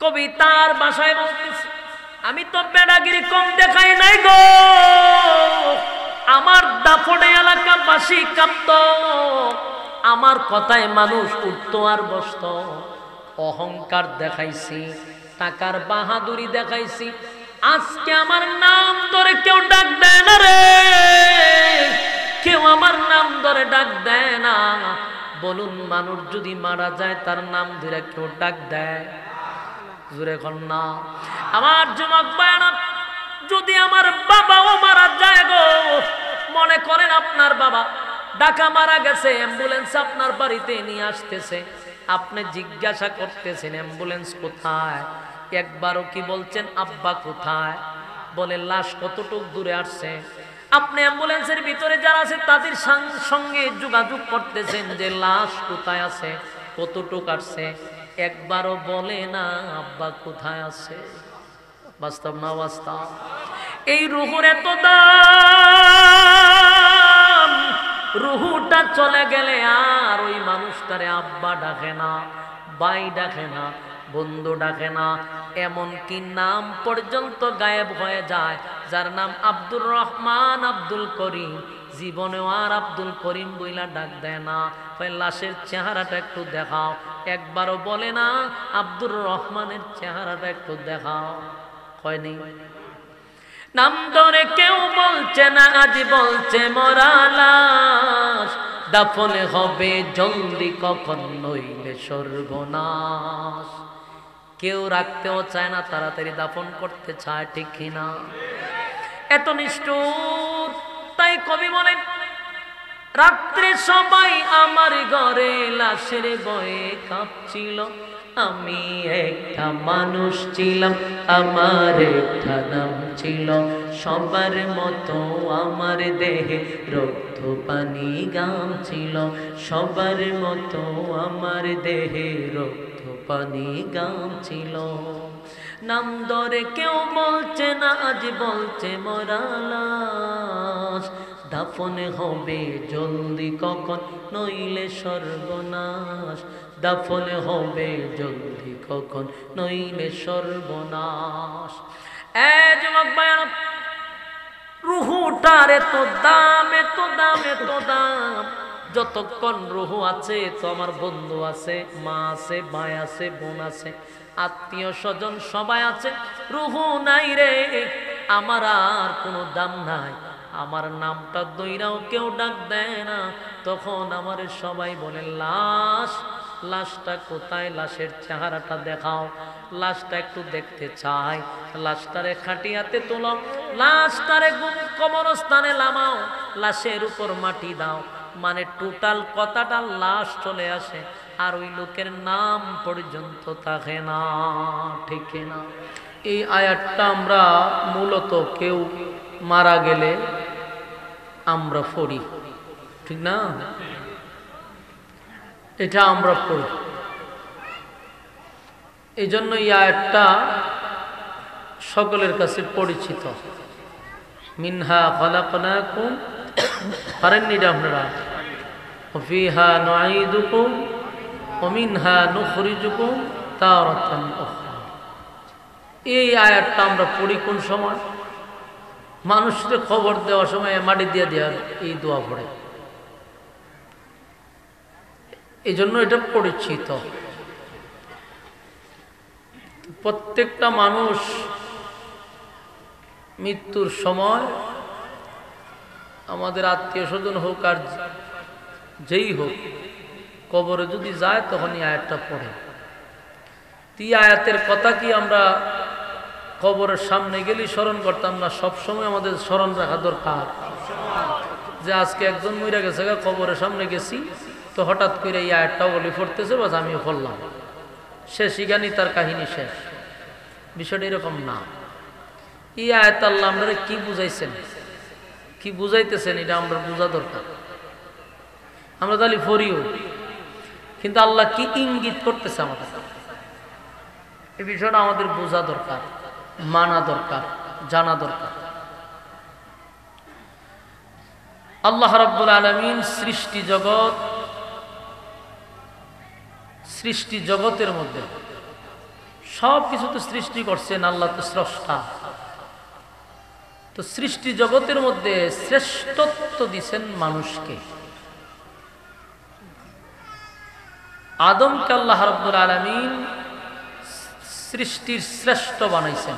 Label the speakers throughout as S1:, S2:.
S1: কবিতার ভাষায় বলতেছি, আমি তো বেড়াগিরি কম দেখাই নাই গো, আমার দাফনে এলাকাবাসী কাঁপত, আমার কথায় মানুষ উঠত আর বসত। অহংকার দেখাইছি, টাকার বাহাদুরি দেখাইছি, আজকে আমার নাম ধরে কেউ ডাক দেয় না রে, কেউ আমার নাম ধরে ডাক দেয় না। বলুন, মানুষ যদি মারা যায় তার নাম ধরে কেউ ডাক দেয়? জোরে কর না। আমার যুবক ভাইরা, যদি আমার বাবাও মারা যায় গো, মনে করেন আপনার বাবা ঢাকা মারা গেছে, অ্যাম্বুলেন্স আপনার বাড়িতে নিয়ে আসতেছে, আপনি জিজ্ঞাসা করতেছেন অ্যাম্বুলেন্স কোথায়? একবারও কি বলছেন আব্বা কোথায়? বলে লাশ কতটুক দূরে আসছে? আপনি অ্যাম্বুলেন্সের ভিতরে যারা আছে তাদের সঙ্গে যোগাযোগ করতেছেন যে লাশ কোথায় আছে, কতটুক আসছে? একবারও বলে না আব্বা কোথায় আছে। বাস্তব না বাস্তব? এই রুহুর এত দাম, রুহুটা চলে গেলে আর ওই মানুষটারে আব্বা ডাকে না, ভাই ডাকে না, বন্ধু ডাকে না, এমনকি নাম পর্যন্ত গায়েব হয়ে যায়। যার নাম আব্দুর রহমান, আব্দুল করিম, জীবনেও আর আব্দুল করিম বইলা ডাক দেয় না। লাশের চেহারাটা একটু দেখাও, একবারও বলে না আব্দুর রহমানের চেহারাটা একটু দেখাও, হয়নি? নাম ধরে কেউ বলছে না, আজ বলছে মরা লাশ, দাফনে হবে জলদি কখন নইলে সর্বনাশ। কেউ রাখতেও চায় না, তাড়াতাড়ি দাফন করতে চায়, ঠিক কিনা? এত নিষ্ঠুর। তাই কবি বলেন, রাত্রে সবাই আমার ঘরে লাশের ভয়ে কাঁপছিল, আমি একটা মানুষ ছিলাম, আমার একটা নাম ছিল, সবার মতো আমার দেহে রক্ত পানি গাম ছিল, সবার মতো আমার দেহে রক্ত পানি গাম ছিল। নাম ধরে কেউ বলছে না, আজ বলছে মরা লাশ, দাফনে হবে জলদি কখন নইলে সর্বনাশ, দাফনে হবে জলদি কখন নইলে সর্বনাশ। যুবক ভাইরা, রুহুটার এত দাম, এত দাম, এত দাম। যতক্ষণ রুহু আছে তো আমার বন্ধু আছে, মা আছে, ভাই আছে, বোন আছে, আত্মীয় স্বজন সবাই আছে। রুহু নাই রে, আমার আর কোনো দাম নাই। আমার নামটা দইরাও কেউ ডাক দেয় না, তখন আমার সবাই বলে লাশ, লাশটা কোথায়? লাশের চেহারাটা দেখাও। লাশটা একটু দেখতে চাই। লাশটারে খাটিয়াতে তোলো, লাশটারে কবরস্থানে নামাও, লাশের উপর মাটি দাও। মানে টোটাল কথাটা লাশ চলে আসে, আর ওই লোকের নাম পর্যন্ত থাকে না, ঠিক না? এই আয়াতটা আমরা মূলত কেউ মারা গেলে আমরা পড়ি, ঠিক না? এটা আমরা পড়ি। এই জন্য এই আয়াতটা সকলের কাছে পরিচিত। মিনহা খালাকনাকুম, পারেননি আপনারা? ফিহা নুঈদুকুম ওয়া মিনহা নুখরিজুকুম তারাতান উখরা। এই আয়াতটা আমরা পড়ি কোন সময়? মানুষকে খবর দেওয়ার সময় মাটি দিয়ে দেওয়ার এই দোয়া পড়ে। এই জন্য এটা পরিচিত। প্রত্যেকটা মানুষ মৃত্যুর সময়, আমাদের আত্মীয় স্বজন হোক আর যেই হোক, কবরে যদি যায় তখন এই আয়াতটা পড়ে। এই আয়াতের কথা কি আমরা কবরের সামনে গেলেই স্মরণ করতাম না? সবসময় আমাদের স্মরণ রাখা দরকার যে আজকে একজন মইরা গেছে, কবরের সামনে গেছি, তো হঠাৎ করে এই আয়াতটাও বলি পড়তেছে, বাস আমিও পড়লাম, শেষ ইগানি তার কাহিনী শেষ। বিষয়টা এরকম না। এই আয়াত আল্লাহ আমরা কি বুঝাইছেন, কি বুঝাইতেছেন, এটা আমরা বোঝা দরকার। আমরা তাহলে পড়িও, কিন্তু আল্লাহ কি ইঙ্গিত করতেছে আমাদের, এই বিষয়টা আমাদের বোঝা দরকার, মানা দরকার, জানা দরকার। আল্লাহ রাব্বুল আলামিন সৃষ্টি জগতের মধ্যে সব কিছু তো সৃষ্টি করছেন, আল্লাহ তো স্রষ্টা। তো সৃষ্টি জগতের মধ্যে শ্রেষ্ঠত্ব দিছেন মানুষকে। আদমকে আল্লাহ রাব্বুল আলামিন সৃষ্টির শ্রেষ্ঠ বানাইছেন,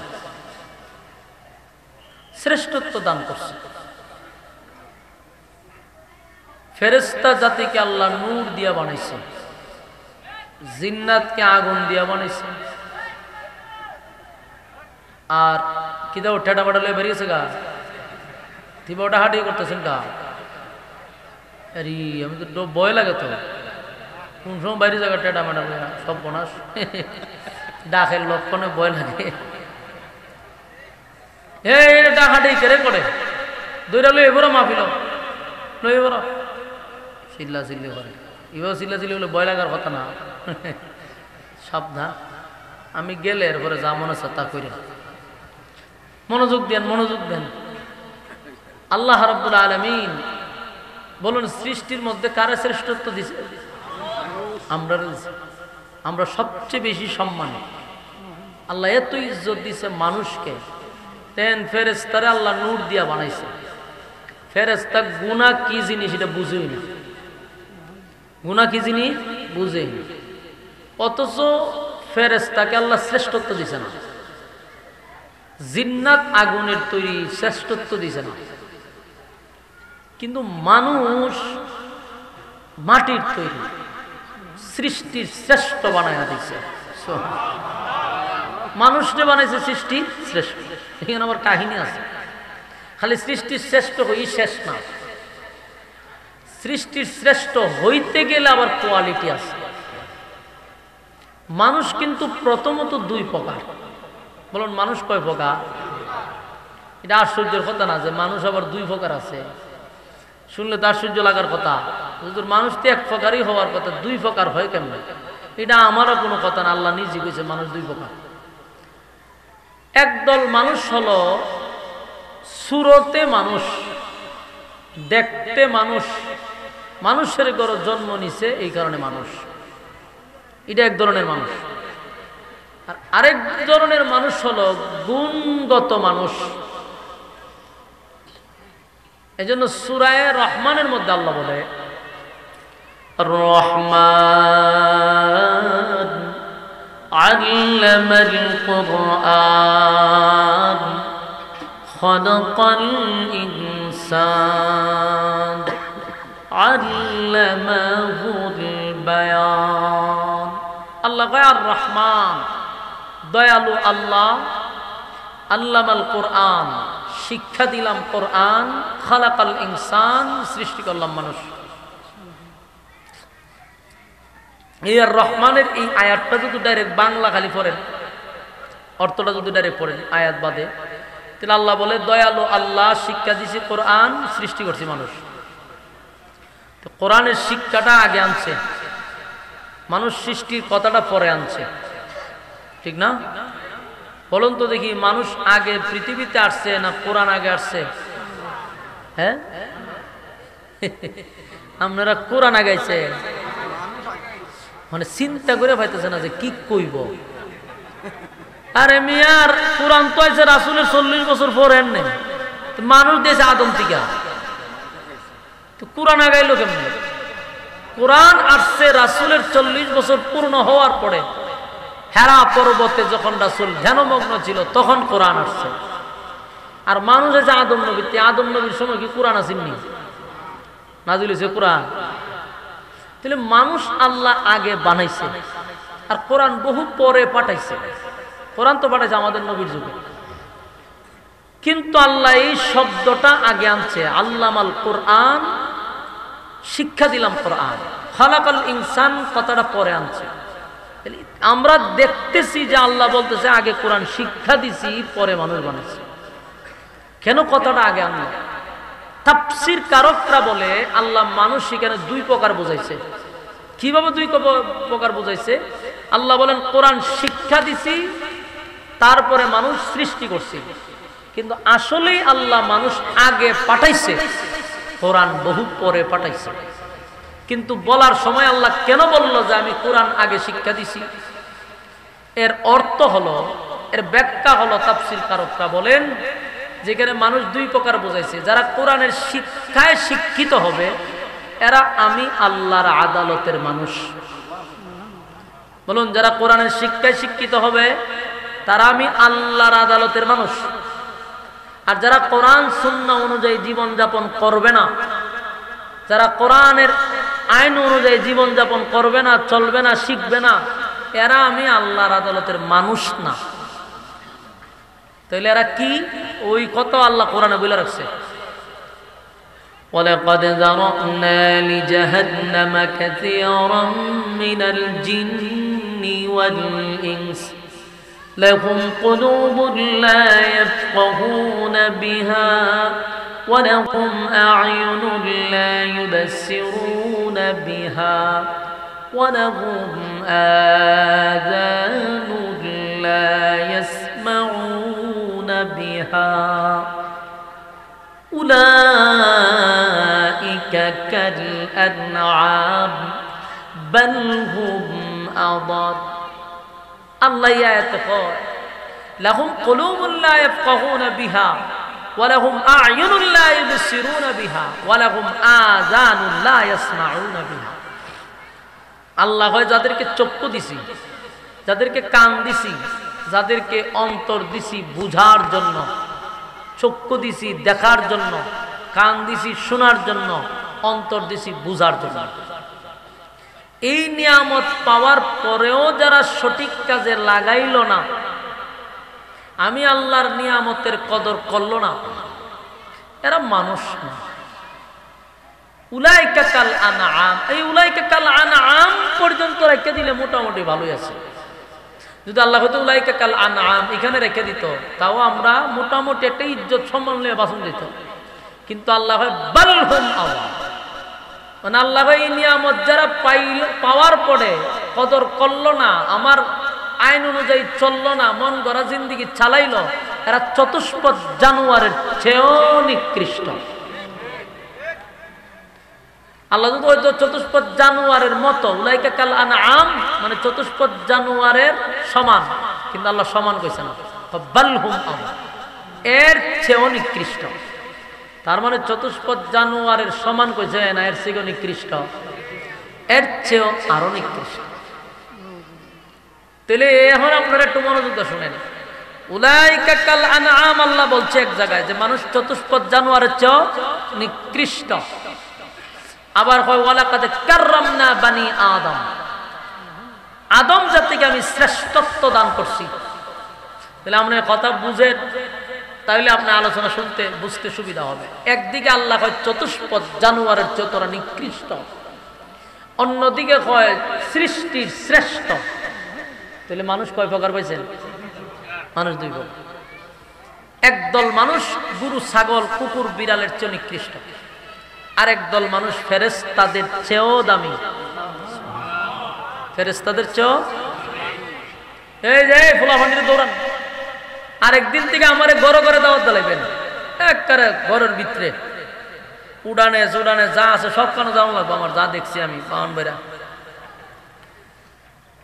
S1: শ্রেষ্ঠত্ব দান করছেন। ফেরেশতা জাতিকে আল্লাহ নূর দিয়া বানাইছেন, জিন্নাতকে আগুন দিয়া বানাইছেন। আর কি দাও ঠেটা বাটা লয়ে বেরিয়েছে গা, তিবা ওটা হাঁটিয়ে করতেছেন গা। আরে আমি তো ভয় লাগে তো, কোন সময় বাইরে জায়গা টেটা মেটা সব বনাস ডাকের লক্ষণে ভয় লাগে। ডাকাটি কেড়ে করে দৈরা লই এবারও মাফিল লই এবার চিল্লা চিল্লি করে, এবার চিল্লা চিল্লি বলে ভয় লাগার কথা না। সাবধান, আমি গেলে এরপরে যা মনে আছে তা করে মনোযোগ দেন, মনোযোগ দেন। আল্লাহ রাব্বুল আলামিন বলুন সৃষ্টির মধ্যে কারে শ্রেষ্ঠত্ব দিছে? আমরা সবচেয়ে বেশি সম্মান। আল্লাহ এত ইজ্জত দিছে মানুষকে, তেন ফেরেশতারে আল্লাহ নূর দিয়া বানাইছে। ফেরেশতা গুনাহ কি জিনিস এটা বুঝেই না, গুনাহ কি জিনিস বুঝেই না, অথচ ফেরেশতাকে আল্লাহ শ্রেষ্ঠত্ব দিছে না। জিন্নাত আগুনের তৈরি, শ্রেষ্ঠত্ব দিছে না। কিন্তু মানুষ মাটির তৈরি, সৃষ্টির শ্রেষ্ঠ বানাইয়া দিছে। মানুষকে বানাইছে সৃষ্টির শ্রেষ্ঠ। এখানে আমার কাহিনী আছে, খালি সৃষ্টির শ্রেষ্ঠ হই শেষ না, সৃষ্টির শ্রেষ্ঠ হইতে গেলে আবার কোয়ালিটি আছে। মানুষ কিন্তু প্রথমত দুই প্রকার। বলুন মানুষ কয় প্রকার? এটা আশ্চর্যের কথা না যে মানুষ আবার দুই প্রকার আছে, শুনলে তো আশ্চর্য লাগার কথা। মানুষ তো এক প্রকারই হওয়ার কথা, দুই প্রকার হয় কেমন? এটা আমারও কোনো কথা না, আল্লাহ নিজে কইছে মানুষ দুই প্রকার। একদল মানুষ হলো সুরতে মানুষ, দেখতে মানুষ, মানুষের ঘরে জন্ম নিছে এই কারণে মানুষ, এটা এক ধরনের মানুষ। আর আরেক ধরনের মানুষ হলো গুণগত মানুষ। এজন্য সূরা রহমানের মধ্যে আল্লাহ বলে রহমান আল্লামাল কুরআন খালাকাল ইনসান আল্লামাহুল বায়ান। আল্লাহ কয় আর রহমান, দয়ালু আল্লাহ, আল্লামাল কুরআন, শিক্ষা দিলাম কোরআন, খালাকাল ইনসান, সৃষ্টি করলাম মানুষ। এই আর রহমানের এই আয়াতটা যদি ডাইরেক্ট বাংলা খালি পড়েন, অর্থটা যদি ডাইরেক্ট পড়েন আয়াত বাদে, তাহলে আল্লাহ বলে দয়ালু আল্লাহ, শিক্ষা দিছে কোরআন, সৃষ্টি করছি মানুষ। তো কোরআনের শিক্ষাটা আগে আনছে, মানুষ সৃষ্টির কথাটা পরে আনছে, ঠিক না? বলুন তো দেখি, মানুষ আগে পৃথিবীতে আসছে না কোরআন আগে আসছে? হ্যাঁ, আপনারা কোরআন আগাইছে মানে চিন্তা করে পাইতেছে না যে কি কইব। আরে মিয়ার কোরআন তো আছে রাসূলের 40 বছর পরে, এমনি মানুষ দিয়েছে আদম থেকে, তো কোরআন আগাইলো কেমনে? কোরআন আসছে রাসূলের 40 বছর পূর্ণ হওয়ার পরে, হেরা পর্বতে যখন রাসূল ধ্যানমগ্ন ছিল তখন কোরআন আসছে। আর মানুষ আছে আদম নবী, আদম নবীর সময় কি কোরআন আসেননি? নাজিল হয়েছে কোরআন। তাহলে মানুষ আল্লাহ আগে বানাইছে আর কোরআন বহু পরে পাঠাইছে। কোরআন তো পাঠাইছে আমাদের নবীর যুগে, কিন্তু আল্লাহ এই শব্দটা আগে আনছে, আল্লামাল কোরআন, শিক্ষা দিলাম কোরআন, খালাকাল ইনসান কথাটা পরে আনছে। আমরা দেখতেছি যে আল্লাহ বলতেছে আগে কোরআন শিক্ষা দিছি, পরে মানুষ বানাইছে। কেন কথাটা আগে আনলো? তাফসীর কারকরা বলে আল্লাহ মানুষ সেখানে দুই প্রকার বোঝাইছে। কিভাবে দুই প্রকার বোঝাইছে? আল্লাহ বলেন কোরআন শিক্ষা দিছি, তারপরে মানুষ সৃষ্টি করছি, কিন্তু আসলেই আল্লাহ মানুষ আগে পাঠাইছে, কোরআন বহু পরে পাঠাইছে। কিন্তু বলার সময় আল্লাহ কেন বলল যে আমি কোরআন আগে শিক্ষা দিছি? এর অর্থ হলো, এর ব্যাখ্যা হলো, তাফসীর কারকরা বলেন যেখানে মানুষ দুই প্রকার বোঝাইছে। যারা কোরআনের শিক্ষায় শিক্ষিত হবে এরা আমি আল্লাহর আদালতের মানুষ। বলুন, যারা কোরআনের শিক্ষায় শিক্ষিত হবে তারা আমি আল্লাহর আদালতের মানুষ। আর যারা কোরআন সুন্নাহ অনুযায়ী জীবন যাপন করবে না, যারা কোরআনের আইন অনুযায়ী জীবন যাপন করবে না, চলবে না, শিখবে না, এরা আমি আল্লাহর আদালতের মানুষ না। তাহলে এরা কি? ওই কত আল্লাহ কোরআনে বলে রাখছে, وَلَقَدْ ذَرَأْنَا لِجَهَنَّمَ كَثِيرًا مِنَ الْجِنِّ وَالْإِنسِ لَهُمْ قُلُوبٌ لَا يَفْقَهُونَ بِهَا وَلَهُمْ أَعْيُنٌ لَا يُبْصِرُونَ بِهَا وَلَهُمْ آذَانٌ لَا يَسْمَعُونَ بِهَا أُولَئِكَ كَالْأَنْعَامِ بَلْ هُمْ أَضَلُّ। আল্লাহ আয়াতে কয় লাহুম কুলুবুন লা ইয়াফকাহুনা বিহা ওয়া লাহুম আ'য়ুনুন লা ইউবসিরুনা বিহা ওয়া লাহুম আযানুন লা ইয়াসমাউনা বিহা। আল্লাহ কয় যাদেরকে চক্ষু দিছি, যাদেরকে কান দিছি, যাদেরকে অন্তর দিছি বুঝার জন্য, চক্ষু দিছি দেখার জন্য, কান দিছি শোনার জন্য, অন্তর দিছি বুঝার জন্য। এই নিয়ামত পাওয়ার পরেও যারা সঠিক কাজে লাগাইল না, আমি আল্লাহর নিয়ামতের কদর করল না, এরা মানুষ না। উলাইকা কাল আনআম, এই উলাইকা কাল আনআম পর্যন্ত রেখে দিলে মোটামুটি ভালোই আছে। যদি আল্লাহ হয়তো উলাইকা কাল আনআম এখানে রেখে দিত, তাও আমরা মোটামুটি একটা ইজ্জত সম্মান নিয়ে বাসন দিত। কিন্তু আল্লাহ হয় বাল হুম আযাল, মানে আল্লাহ এই নিয়ামত যারা পাওয়ার পরে কদর করলো না, আমার আইন অনুযায়ী চললো না, মন গড়া জিন্দিগি চালাইলো, এরা চতুষ্পদ জানোয়ারের চেয়েও নিকৃষ্ট। আল্লাহ যদি ওই চতুষ্পদ জানোয়ারের মতো, উলাইকা কাল আনআম মানে চতুষ্পদ জানোয়ারের সমান, কিন্তু আল্লাহ সমান কইছে না, বাল হুম আযাল, এর চেয়েও নিকৃষ্ট। তার মানে চতুষ্পদ জানোয়ারের সমান কইছে না, এর চেয়েও নিকৃষ্ট, এর চেয়েও আরো নিকৃষ্ট। তাহলে এখন আপনারা একটু মনোযোগ দিয়ে শুনেন, উলাইকা কাল আনআম আল্লাহ বলছে এক জায়গায় যে মানুষ চতুষ্পদ জানোয়ারের চেয়েও নিকৃষ্ট। আবার হয় ওয়ালাকাদ কাররামনা বানি আদম, আদম জাতিকে আমি শ্রেষ্ঠত্ব দান করছি। তাহলে আপনি কথা বুঝেন, তাহলে আপনার আলোচনা শুনতে বুঝতে সুবিধা হবে। একদিকে আল্লাহ কয় চতুষ্পদ জানোয়ারের চেয়ে তোরা নিকৃষ্ট, অন্যদিকে কয় সৃষ্টির শ্রেষ্ঠ। তাহলে মানুষ কয় প্রকার পাইছেন? মানুষ দুই প্রকার। একদল মানুষ গরু ছাগল কুকুর বিড়ালের চেয়ে নিকৃষ্ট, আরেক দল মানুষ ফেরেশতাদের চেয়েও দামি, ফেরেশতাদের চেয়েও। এই যে ফুলাফান্ডিতে দৌড়ান, আরেকদিন থেকে আমারে ঘরে ঘরে দাওয়াত দিলাইবেন, একবারে ঘরের ভিতরে উড়ানে চুড়ানে যা আছে সব কেন যাওয়া লাগবো আমার, যা দেখছি আমি পাওয়ান বেড়া।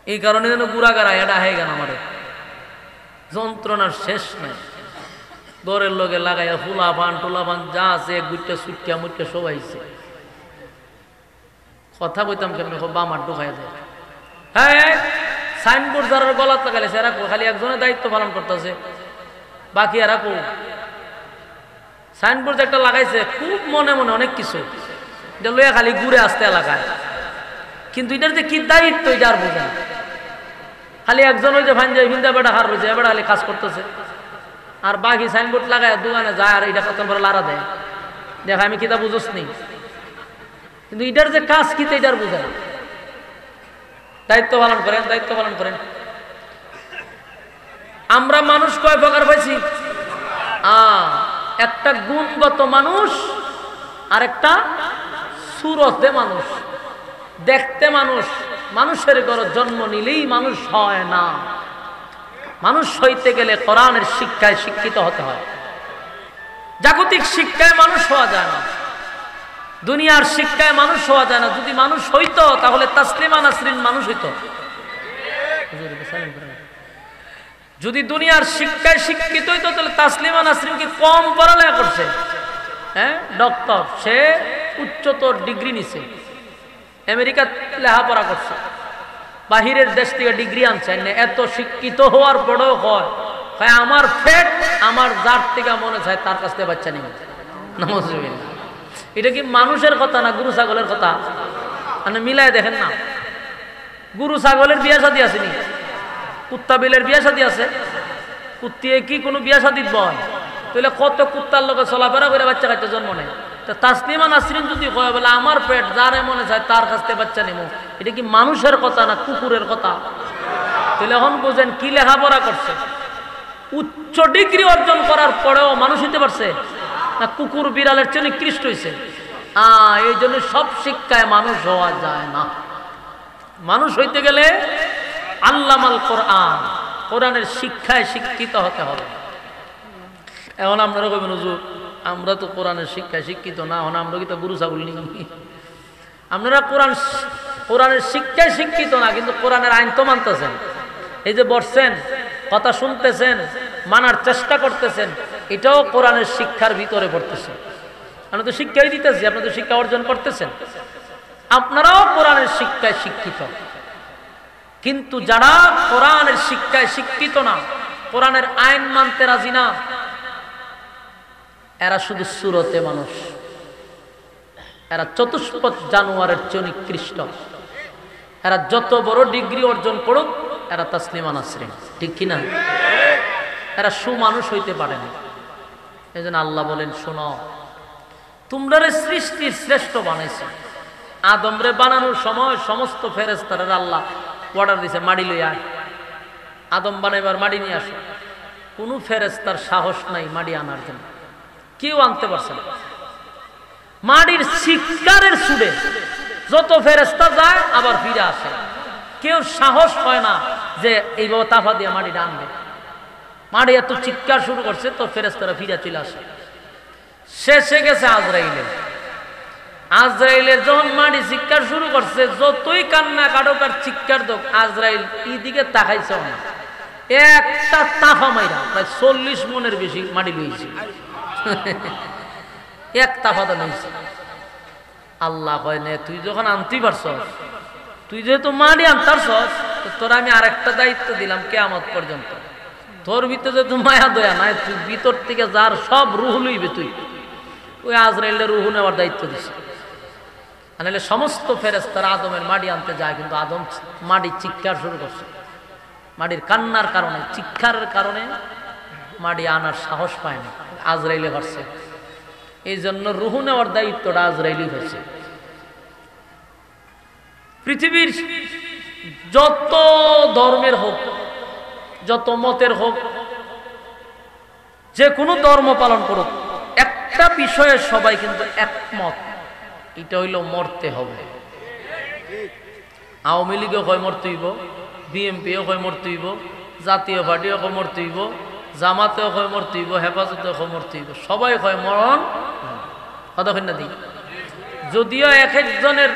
S1: এই কারণে যেন গুড়াগাড়া এটা হয়ে গেল, আমার যন্ত্রণার শেষ নাই। দরের লোকে লাগাইয়া ফুলাফান টুলাফান যা আছে গুটটা সুটকা মুটকা সবাইছে। কথা কইতাম কেমন বামার ঢুকাই যায়। হ্যাঁ, সাইনবোর্ড যারা গলাত লাগাইছে এরা খালি একজনের দায়িত্ব পালন করতেছে, বাকি এরা কো সাইনবোর্ড একটা লাগাইছে খুব মনে মনে অনেক কিছু, এটা লইয়া খালি ঘুরে আসতে এলাকায়, কিন্তু এটার যে কি দায়িত্ব এটা আর বোঝে না। খালি একজন ওই যে ভাঞ্জাই ভিন্দা বেটা হার রয়েছে, এবার খালি কাজ করতেছে, আর বাকি সাইনবোর্ড লাগায় দোকানে যায় আর এটা কত করে লাড়া দেয়, দেখ আমি কিতা বুঝোস নি, কিন্তু এটার যে কাজ কি এটার বোঝে না। দায়িত্ব পালন করেন, দায়িত্ব পালন করেন। আমরা মানুষ কয় প্রকার পাইছি? একটা গুণগত মানুষ আর একটা সুরতে মানুষ, দেখতে মানুষ। মানুষের ঘরে জন্ম নিলেই মানুষ হয় না, মানুষ হইতে গেলে কোরআনের শিক্ষায় শিক্ষিত হতে হয়। জাগতিক শিক্ষায় মানুষ হওয়া যায় না, দুনিয়ার শিক্ষায় মানুষ হওয়া যায় না। যদি মানুষ হইতো তাহলে তাসলিমা নাসরিন মানুষ হইতো। যদি দুনিয়ার শিক্ষায় শিক্ষিত হইতো তাহলে তাসলিমা নাসরিন কি কম পড়ালেখা করছে? হ্যাঁ, ডক্টর, সে উচ্চতর ডিগ্রি নিছে, আমেরিকা লেখাপড়া করছে, বাহিরের দেশ থেকে ডিগ্রি আনছে। এত শিক্ষিত হওয়ার পরেও হয় আমার ফেট আমার জাত থেকে মনে চায় তার কাছ থেকে বাচ্চা নিবে। নাউজুবিল্লাহ। এটা কি মানুষের কথা না গরু ছাগলের কথা? মানে মিলায় দেখেন না, গরু ছাগলের বিয়া শাদী আসেনি, কুত্তা বিলের বিয়া শাদী আছে? কুত্তিয়ে কি কোনো বিয়া শাদী বয়? তাহলে কত কুত্তার লোকে চলাফেরা করে বাচ্চা কাচ্চা জন্ম নেয়। তো তাসলিমা নাসরিন যদি কয় বলে আমার পেট যারে মনে চায় তার কাছ থেকে বাচ্চা নেব, এটা কি মানুষের কথা না কুকুরের কথা? তাহলে এখন বুঝেন কি লেখাপড়া করছে, উচ্চ ডিগ্রি অর্জন করার পরেও মানুষ হইতে পারছে না কুকুর বিড়ালের চেয়ে নিকৃষ্ট হয়েছে? এই জন্য সব শিক্ষায় মানুষ হওয়া যায় না। মানুষ হইতে গেলে আল্লামাল কোরআন, কোরআনের শিক্ষায় শিক্ষিত হতে হবে। এখন আপনারা কইবেন হুজুর আমরা তো কোরআনের শিক্ষায় শিক্ষিত না, এখন আমরা কি তো গরু ছাগল নিই? আপনারা কোরআনের শিক্ষায় শিক্ষিত না, কিন্তু কোরআনের আইন তো মানতেছেন। এই যে বসছেন, কথা শুনতেছেন, মানার চেষ্টা করতেছেন, এটাও কোরআনের শিক্ষার ভিতরে পড়তেছে। আমরা তো শিক্ষাই দিতেছি, আপনি তো শিক্ষা অর্জন করতেছেন, আপনারাও কোরআনের শিক্ষায় শিক্ষিত। কিন্তু যারা কোরআনের শিক্ষায় শিক্ষিত না, কোরআনের আইন মানতে রাজি না, এরা শুধু সুরতে মানুষ, এরা চতুষ্পদ জানোয়ারের চেয়ে নিকৃষ্ট। এরা যত বড় ডিগ্রি অর্জন করুক, এরা তাসলিমা নাসরিন, ঠিক কিনা? এরা সুমানুষ হইতে পারে না। এই জন্য আল্লাহ বলেন, শোনো, তোমরা সৃষ্টির শ্রেষ্ঠ বানাইছে। আদমরে বানানোর সময় সমস্ত ফেরেশতারা আল্লাহ অর্ডার দিছে, মাটি লইয়া আদম বানাইবার মাটি নিয়ে আসো। কোনো ফেরেশতার সাহস নাই মাটি আনার জন্য, কেউ আনতে পারছে না। মাটির শিকারের সুরে যত ফেরেশতা যায় আবার ফিরে আসে, কেউ সাহস হয় না যে এইভাবে তাফা দিয়ে মাটিটা আনবে। মাটি এত চিৎকার শুরু করছে তো ফেরেশতারা ফিরে চলে আসে। শেষে গেছে আজরাইলে। আজরাইলে যখন মাটি চিৎকার শুরু করছে, যতই কান্না কাটুক আর চিৎকার দোক, আজরাইল এইদিকে তাকাইছে না। একটা তাফা মাইরা প্রায় 40 মনের বেশি মাটি লইছে, এক তাফাতে নাইছে। আল্লাহ কয় নে, তুই যখন আনতেই পারছস, তুই যেহেতু মাটি আনতারছস, তোর আমি আরেকটা দায়িত্ব দিলাম কিয়ামত পর্যন্ত। তোর ভিতরে যেহেতু মায়া দয়া নাই, তুই ভিতর থেকে যার সব রুহ লইবে, তুই ওই আজরাইলের রুহ নেওয়ার দায়িত্ব দিস। নাহলে সমস্ত ফেরেশতারা আদমের মাটি আনতে যায়, কিন্তু আদম মাটি চিৎকার শুরু করছে। মাটির কান্নার কারণে, চিৎকারের কারণে মাটি আনার সাহস পায় না, আজরাইলে পারছে। এই জন্য রুহ নেওয়ার দায়িত্বটা আজরাইলি হয়েছে। পৃথিবীর যত ধর্মের হোক, যত মতের হোক, যে কোনো ধর্ম পালন করুক, একটা বিষয়ে সবাই কিন্তু একমত, এটা হইল মরতে হবে। আওয়ামী লীগও কয় মরতে হইব, বিএনপিও কয় মরতে হইব, জাতীয় পার্টিও কয় মরতে হইব, জামাতেও কয় মরতে হইব, হেফাজতেও কয় মরতে হইব, সবাই কয় মরণ কতক্ষণ না দিই। যদিও এক একজনের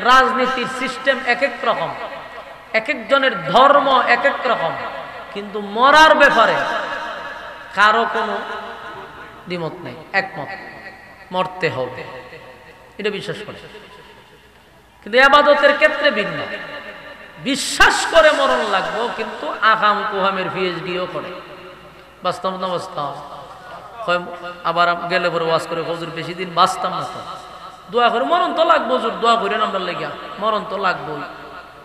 S1: রাজনীতির সিস্টেম এক এক রকম, এক একজনের ধর্ম এক এক রকম, কিন্তু মরার ব্যাপারে কারো কোনো দ্বিমত নেই, একমত, মরতে হবে, এটা বিশ্বাস করে। কিন্তু ইবাদতের ক্ষেত্রে ভিন্ন, বিশ্বাস করে মরণ লাগবো, কিন্তু আকাম কুহামের পিএইচডিও করে। বাস্তব না বাস্তব? আবার গেলে পরে ওয়াজ করে হুজুর বেশি দিন বাঁচতাম না, তো দোয়া করে মরণ তো লাগবো, হুজুর দোয়া করেন আমরা লেগিয়া, মরণ তো লাগবোই।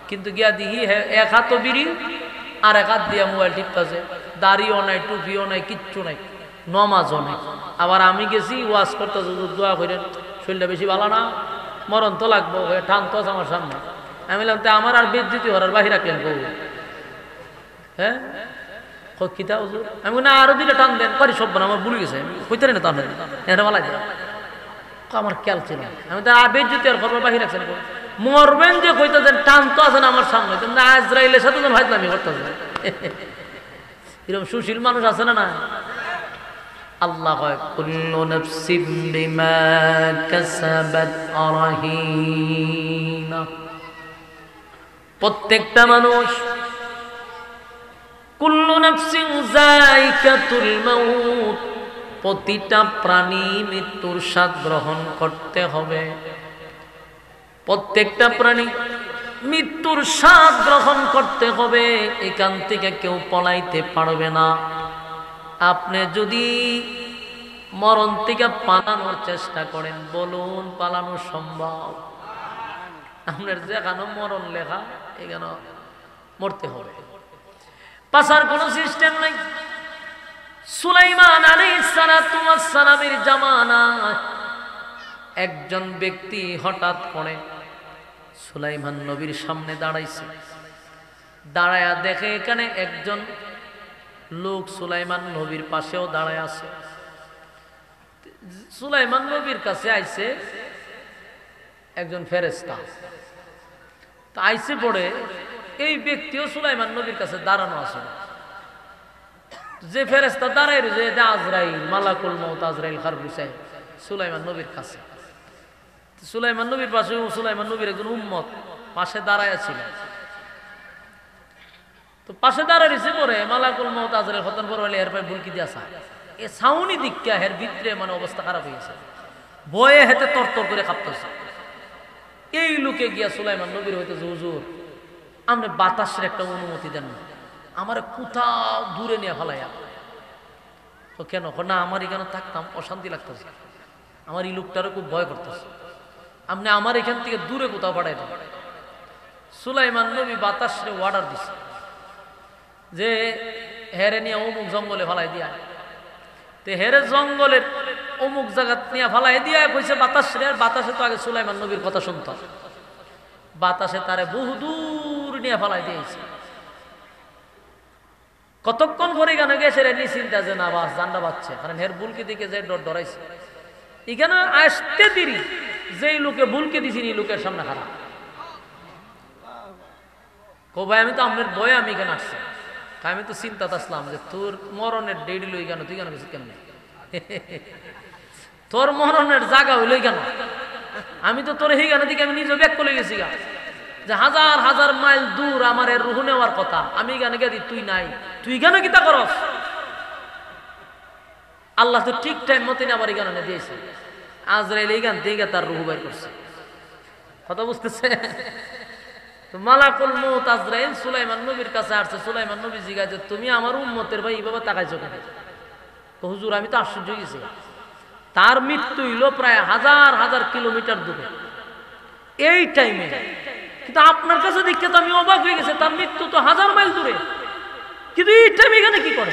S1: কিন্তু গিয়া দিহি এক হাত বিড়ি আর এক হাত দিয়া মোবাইল টিপতেছে, দাড়িও নাই, টুপিও নাই, কিচ্ছু নাই, নমাজও নাই। আবার আমি গেছি ওয়াজ করতে, হুজুর দোয়া করেন, শরীরটা বেশি ভালো না, মরণ তো লাগবো, টান তো আছে আমার সামনে। আমি বললাম তা আমার আর বেজ্জতি হওয়ার বাহির রাখলেন বউ, হ্যাঁ কিতা হুজুর? আমি না আরো দিলে টান দেন পারি, সব আমার ভুলে গেছে, হইতে না টান এটা মালা যায়, আমার খেয়াল ছিল। আমি তো আর বেজ্জতি আর করবার বাহির রাখছেন, মরবেন যে কইতেছেন টান তো আছে না আমার সামনে, তুমি আজরাইলের সাথে যেন ভাইজলামি করতেছে। এরকম সুশীল মানুষ আছে না? না, আল্লাহ কয় কুল্লু নাফসিন বিমা কাসাবাত রাহিনা, প্রত্যেকটা মানুষ কুল্লু নাফসিন যায়িকাতুল মাউত, প্রতিটা প্রাণী মৃত্যুর স্বাদ গ্রহণ করতে হবে। প্রত্যেকটা প্রাণী মৃত্যুর স্বাদ গ্রহণ করতে হবে, এখান থেকে কেউ পলাইতে পারবে না। আপনি যদি মরণ থেকে পালানোর চেষ্টা করেন, বলুন পালানো সম্ভব? আপনার যেখানে মরণ লেখা এখানে মরতে হবে, পাছার কোনো সিস্টেম নাই। সুলাইমান আলাইহিস সালাতু ওয়াস সালামের জামানায় একজন ব্যক্তি হঠাৎ করে সুলাইমান নবীর সামনে দাঁড়াইছে। দাঁড়ায়া দেখে এখানে একজন লোক সুলাইমান নবীর পাশেও দাঁড়ায় আছে। সুলাইমান নবীর কাছে আইছে একজন ফেরেশতা। তা আইসে পড়ে এই ব্যক্তিও সুলাইমান নবীর কাছে দাঁড়ানো আছে। যে ফেরেশতা দাঁড়ায় রয়েছে এটা আজরাইল, মালাকুল মউত আজরাইল খারবুসাই সুলাইমান নবীর কাছে। সুলাইমান নবীর পাশে সুলাইমান নবীর একজন উম্মত পাশে দাঁড়ায় ছিল। তো পাশে দাঁড়ায় রয়েছে পরে মালাকুল মউত আজরাইল খতন পরওয়ালি এর পায়ে বুলকি দিয়া যায়। এ সাউনি দিক্কা হের ভিতরে মানে অবস্থা খারাপ হয়েছে, ভয়ে হেতে তরতর করে কাঁপতেছে। এই লোকে গিয়া সুলাইমান নবীর হইতেছে, হুজুর আপনি বাতাসের একটা অনুমতি দেন না, আমার কোথাও দূরে নিয়ে ফেলাইয়া। তো কেন? না আমার এখানে থাকতাম অশান্তি লাগতেছে, আমার এই লোকটারও খুব ভয় করতেছে, আপনি আমার এখান থেকে দূরে কোথাও পাঠাই দেন। সুলাইমান নবী বাতাসে অর্ডার দিছে যে হেরে নিয়ে অমুক জঙ্গলে ফেলাই দিয়া। তো হেরে জঙ্গলের অমুক জায়গা নিয়ে ফেলাই দিয়া কইছে বাতাসে। বাতাসে তো আগে সুলাইমান নবীর কথা শুনতো, বাতাসে তারে বহুদূর নিয়ে ফেলাই দিয়েছে। কতক্ষণ পরে এখানে গেছে রেনি চিন্তা যে না বাস জানটা বাচ্চা, কারণ হের বুলকে দিকে যে ডরাইছে। এখানে আসতে দেরি, যেই লোকে বুলকে দিছি এই লোকের সামনে খারাপ কো ভাই আমি তো আপনার বয়ে আমি এখানে আসছি। আমি তো চিন্তা আসলাম যে তোর মরণের ডেডি লই কেন, তুই কেন গেছিস কেন? তোর মরণের জায়গা হইলই কেন? আমি তো তোর এই গানে দিকে আমি নিজে ব্যাক করে গেছি গা, যে হাজার হাজার মাইল দূর আমার এর রুহু নেওয়ার কথা, আমি গানে গেছি তুই নাই, তুই কেন কিতা করস? আল্লাহ তো ঠিক টাইম মতন আবার এই গানে দিয়েছে। আজরাইল এই গান থেকে তার রুহু বের করছে। কথা বুঝতেছে? মালাকুল মউত আজরাইল সুলাইমান নবীর কাছে আসছে। সুলাইমান নবী জিজ্ঞাসা, তুমি আমার উম্মতের ভাই এইভাবে তাকাইছো কেন? হুজুর আমি তো আশ্চর্য হয়েছি, তার মৃত্যু হইল প্রায় হাজার হাজার কিলোমিটার দূরে এই টাইমে, কিন্তু আপনার কাছে দেখতে তো আমি অবাক হয়ে গেছে, তার মৃত্যু তো হাজার মাইল দূরে, কিন্তু এই টাইমে এখানে কি করে?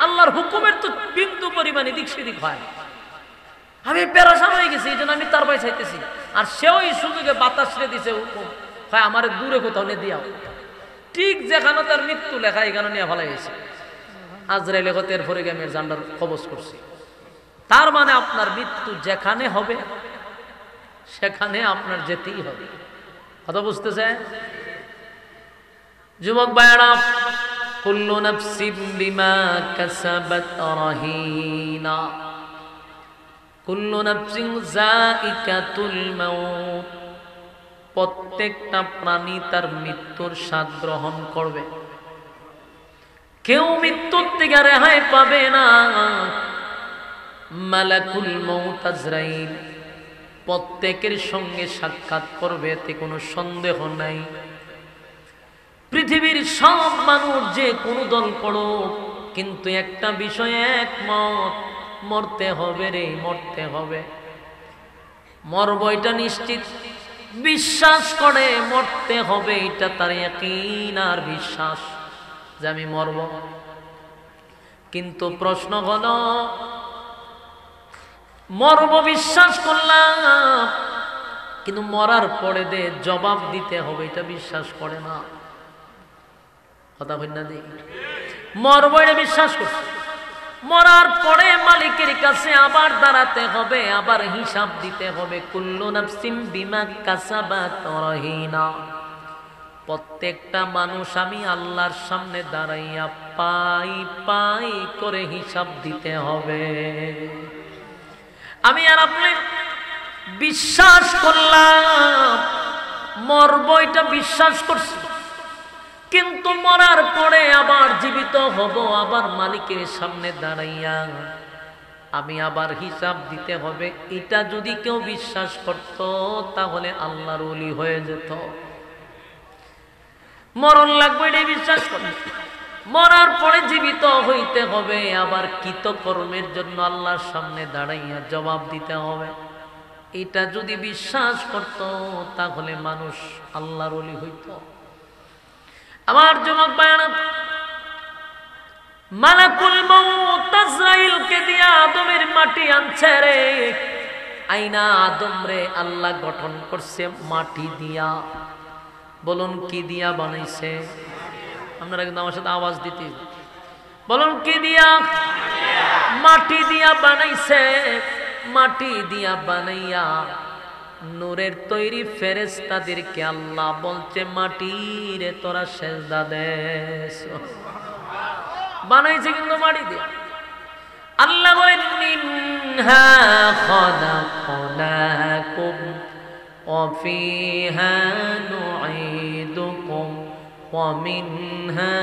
S1: আল্লাহর হুকুমের তো বিন্দু পরিমাণ এদিক সেদিক হয়। আমি পেরেশান হয়ে গেছি, এই জন্য আমি তার ভাই চাইতেছি। আর সেও এই সুযোগে বাতাস রে দিছে হুকুম, হয় আমার দূরে কোথাও নিয়ে দিয়াও। ঠিক যেখানে তার মৃত্যু লেখা এখানে নিয়ে ফেলা গেছে। আজরাইল এর পরে গেমের জান্ডার কবজ করছে। তার মানে আপনার মৃত্যু যেখানে হবে সেখানে আপনার যেতেই হবে। কথা বুঝতেছে? যুবক ভাইরা, কুল্লু নাফসিন বিমা কাসাবাত রাহিনা, কুল্লু নাফসিন যায়িকাতুল মাউত, প্রত্যেকটা প্রাণী তার মৃত্যুর স্বাদ গ্রহণ করবে। কেউ মৃত্যুর থেকে রেহাই পাবে না। মালাকুল মউত আজরাইল প্রত্যেকের সঙ্গে সাক্ষাৎ করবে, এতে কোনো সন্দেহ নাই। পৃথিবীর সব মানুষ যে কোনো দল করো, কিন্তু একটা বিষয়ে একমত, মরতে হবে রে, মরতে হবে। মরব এটা নিশ্চিত, বিশ্বাস করে মরতে হবে, এটা তার ইয়াকিন আর বিশ্বাস যে আমি মরব। কিন্তু প্রশ্ন হলো, মরব বিশ্বাস করলাম, কিন্তু মরার পরে দে জবাব দিতে হবে এটা বিশ্বাস করে না। কথা বল না, দিই মরব এটা বিশ্বাস করছে, মরার পরে মালিকের কাছে আবার দাঁড়াতে হবে, আবার হিসাব দিতে হবে। কুল্লু নাফসিন বিমা কাসাবাত রাহিনা, প্রত্যেকটা মানুষ আমি আল্লাহর সামনে দাঁড়াইয়া পাই পাই করে হিসাব দিতে হবে। আমি আর আপনি বিশ্বাস করলাম মরব, এটা বিশ্বাস করছি, কিন্তু মরার পরে আবার জীবিত হব, আবার মালিকের সামনে দাঁড়াইয়া আমি আবার হিসাব দিতে হবে। এটা যদি কেউ বিশ্বাস করত তাহলে আল্লাহর ওলি হয়ে যেত। মরণ লাগবে এটা বিশ্বাস করত, মরার পরে জীবিত হইতে হবে, আবার কৃতকর্মের জন্য আল্লাহর সামনে দাঁড়াইয়া জবাব দিতে হবে। এটা যদি বিশ্বাস করত তাহলে মানুষ আল্লাহর ওলি হইত। আমার যুবক ভাইরা, মালাকুল মউত আজরাইলকে দিয়া আদমের মাটি আনছে রে। আইনা আদম রে আল্লাহ গঠন করছে মাটি দিয়া। বলুন কি দিয়া বানাইছে? আপনারা কিন্তু আমার সাথে আওয়াজ দিতে বলুন কি দিয়া? মাটি দিয়া বানাইছে। মাটি দিয়া বানাইয়া নূরের তৈরি ফেরেশতাদেরকে আল্লাহ বলছে মাটিরে তোরা সেজদা দেস। বানাইছে কিন্তু মাটি দিয়া। আল্লাহ বলেন মিনহা খালাকনাকুম ওয়া ফিহা নুঈদুকুম ওয়া মিনহা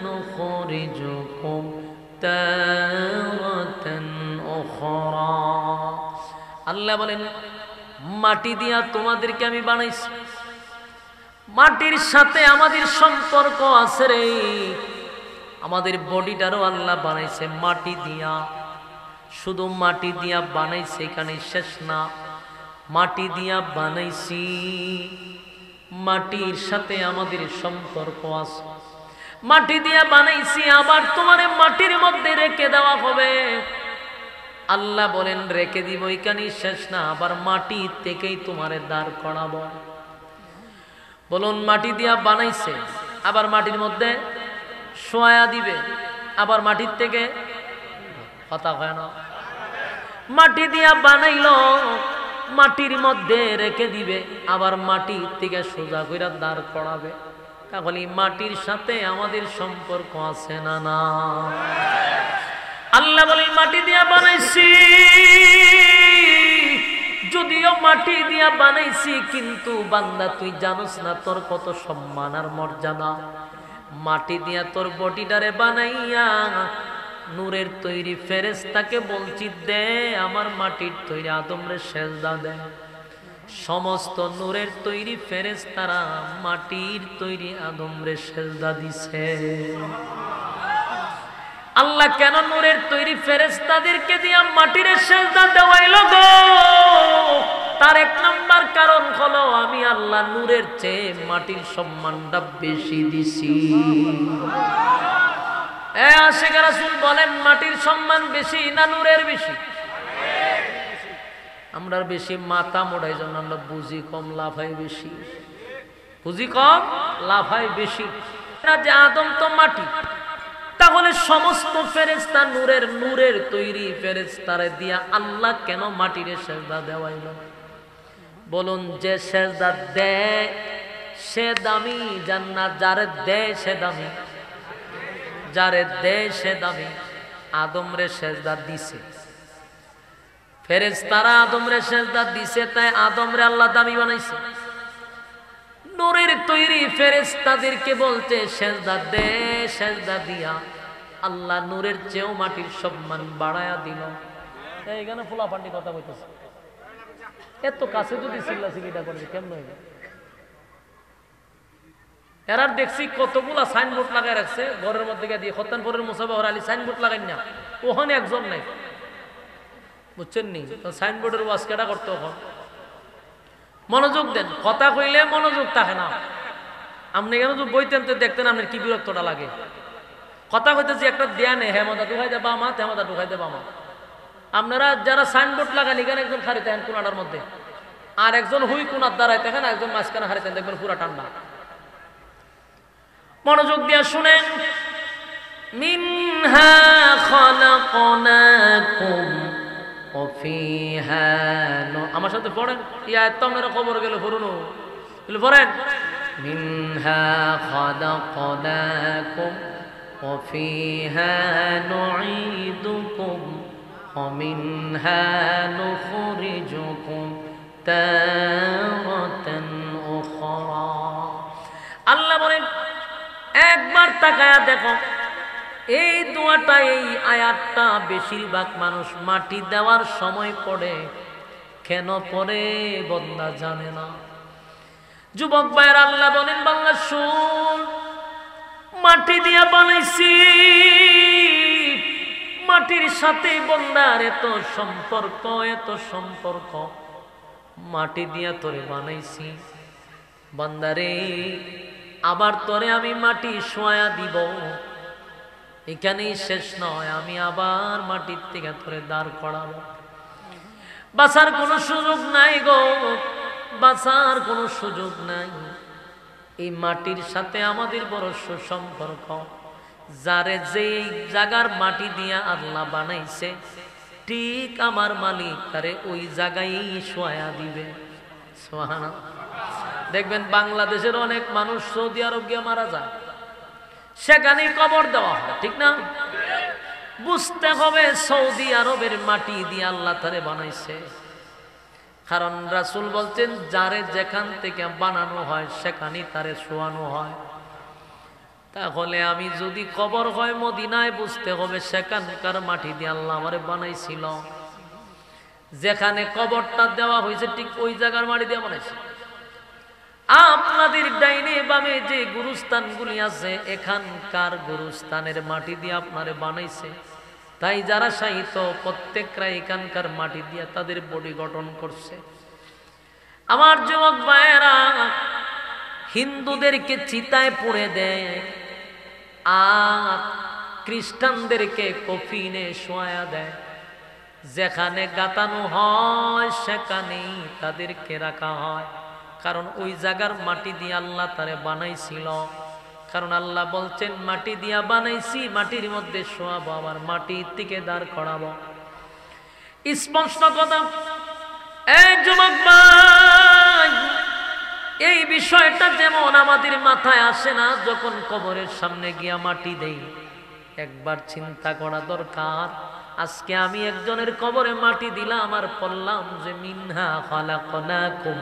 S1: নুখরিজুকুম তারাতান উখরা। আল্লাহ বলেন মাটি দিয়া তোমাদেরকে আমি বানাইছি, মাটির সাথে আমাদের সম্পর্ক আছে রে। আমাদের বডিটারও আল্লাহ বানাইছে মাটি দিয়া। শুধু মাটি দিয়া বানাইছে এখানে শেষ না, মাটি দিয়া বানাইছি, মাটির সাথে আমাদের সম্পর্ক আছে। মাটি দিয়া বানাইছি, আবার তোমারে মাটির মধ্যে রেখে দেওয়া হবে। আল্লাহ বলেন রেখে দিব এখানে শেষ না, আবার মাটি থেকেই তোমারে দাঁড় করাবো। বলুন মাটি দিয়া বানাইছে, আবার মাটির মধ্যে শোয়া দিবে, আবার মাটির থেকে কথা হয় না। মাটি দিয়া বানাইলো, মাটির মধ্যে রেখে দিবে, আবার মাটির থেকে সোজা কইরা দাঁড় করাবে। তাহলে মাটির সাথে আমাদের সম্পর্ক আছে না? না। আল্লাহ বলেন মাটি দিয়া বানাইছি, যদিও মাটি দিয়া বানাইছি, কিন্তু বান্দা তুই জানোস না তোর কত সম্মান আর মর্যাদা। মাটি দিয়া তোর বডিটারে বানাইয়া নূরের তৈরি ফেরেশতাকে বলছি দে আমার মাটির তৈরি আদমরে সেজদা দে। সমস্ত নূরের তৈরি ফেরেশতারা মাটির তৈরি আদমরে সেজদা দিছে। আল্লাহ কেন নূরের তৈরি ফেরেশতাদেরকে দিয়া মাটির সেজদা দেওয়াইল গো? তার এক নাম্বার কারণ হলো আমি আল্লাহ নূরের চেয়ে মাটির সম্মানটা বেশি দিছি। আশিক রাসূল বলেন মাটির সম্মান বেশি না নূরের বেশি? আমরা বেশি মাথা মোড়াই জন্য আমরা বুঝি কম লাফাই বেশি, বুঝি কম লাফাই বেশি। যে আদম তো মাটি, তাহলে সমস্ত ফেরেশতা নূরের, নূরের তৈরি ফেরেশতারে দিয়া আল্লাহ কেন মাটির সেজদা দেওয়াইল? বলুন যে সেজদা দেয় সে দামি, জান্নাত যারে দেয় সে দামি, যারে দেয় সে দামি। আদমরে সেজদা দিছে, ফেরেশতারা আদমরে সেজদা দিছে, তাই আদমরে আল্লাহ দামি বানাইছে। নূরের তৈরি ফেরেশতাদেরকে বলতে সেজদা দে, সেজদা দিয়া আল্লাহ নূরের চেয়েও মাটির সম্মান বাড়ায়া দিল। এইখানে ফুলাফান্ডি কথা বলতেছে, এত কাছে যদি চিল্লাচিল্লিটা করবে কেমন হইবে? এরা দেখছি কতগুলা সাইনবোর্ড লাগাই রাখছে ঘরের মধ্যে গিয়ে দিয়ে খত্তানপুরের মুসাফা আলী সাইনবোর্ড লাগাই না, ওখানে একজন নাই, বুঝছেন নি? সাইনবোর্ডের ওয়াজ কেটা করতে ওখান মনোযোগ দেন। কথা কইলে মনোযোগ থাকে না। আপনি কেন যদি বইতেন তো দেখতেন আপনার কি বিরক্তটা লাগে। কথা কইতেছি একটা দেয়া নেই, হেমাদা ঢুকাই দেবা মা, হেমাদা ঢুকাই দেবা মা। আপনারা যারা সাইনবোর্ড লাগান এখানে একজন খারিতে হেন কোনাটার মধ্যে, আর একজন হুই কোনার দ্বারাই দেখেন, একজন মাঝখানে হারিতেন, দেখবেন পুরা ঠান্ডা। মনোযোগ দিয়া শুনেন। মিনহা খালাকনাকুম ওয়া ফিহা, আমার সাথে পড়েন, ইয়া তো আপনারা খবর গেল পড়ুন, পড়েন। মিনহা খালাকনাকুম ওয়া ফিহা নুঈদুকুম ওয়া মিনহা নুখরিজুকুম তারাতান উখরা। আল্লাহ বলেন দেখো এই দোয়াটা, এই আয়াতটা বেশিরভাগ মানুষ মাটি দেওয়ার সময় পড়ে। কেন পড়ে বান্দা জানে না। যুবক ভাইয়ের আল্লাহ বলেন, বাংলা শুন, মাটি দিয়া বানাইছি, মাটির সাথে বান্দার এত সম্পর্ক, এত সম্পর্ক। মাটি দিয়া তোরে বানাইছি বান্দারে, আবার তোরে আমি মাটি শোয়া দিব। এখানেই শেষ নয়, আমি আবার মাটির থেকে তোরে দাঁড় করাবো। বাঁচার কোনো সুযোগ নাই গো, বাঁচার কোনো সুযোগ নাই। এই মাটির সাথে আমাদের বড় সুসম্পর্ক। যারে যেই জায়গার মাটি দিয়া আল্লাহ বানাইছে, ঠিক আমার মালিক তারে ওই জায়গায় শোয়া দিবে। সুবহানাল্লাহ। দেখবেন বাংলাদেশের অনেক মানুষ সৌদি আরব গিয়ে মারা যায়, সেখানেই কবর দেওয়া হয়, ঠিক না? বুঝতে হবে সৌদি আরবের মাটি দিয়ে আল্লাহ তারে বানাইছে। কারণ রাসূল বলছেন, যারে যেখান থেকে বানানো হয় সেখানেই তারে শোয়ানো হয়। তাহলে আমি যদি কবর হয় মদিনায়, বুঝতে হবে সেখানকার মাটি দিয়ে আল্লাহ আমারে বানাইছিল। যেখানে কবরটা দেওয়া হয়েছে ঠিক ওই জায়গার মাটি দিয়ে বানাইছে। আপনাদের ডাইনে বামে যে গুরুস্থানগুলি আছে, এখানকার গুরুস্থানের মাটি দিয়ে আপনারে বানাইছে। তাই যারা শাহিত প্রত্যেকরা এখানকার মাটি দিয়ে তাদের বডি গঠন করছে। আমার যুবক ভাইয়েরা, হিন্দুদেরকে চিতায় পুড়ে দেয় আর খ্রিস্টানদেরকে কফিনে শোয়া দেয়। যেখানে গাতানো হয় সেখানেই তাদেরকে রাখা হয়। কারণ ওই জায়গার মাটি দিয়ে আল্লাহ তারে বানাইছিল। কারণ আল্লাহ বলছেন, মাটি দিয়া বানাইছি, মাটির মধ্যে শোয়াবো, আবার মাটির থেকে দাঁড় করাবো। স্পষ্ট কথা। এই যুবক ভাই, এই বিষয়টা যেমন আমাদের মাথায় আসে না যখন কবরের সামনে গিয়া মাটি দেই, একবার চিন্তা করা দরকার। আজকে আমি একজনের কবরে মাটি দিলাম আর বললাম যে, মিনহা খালাকনাকুম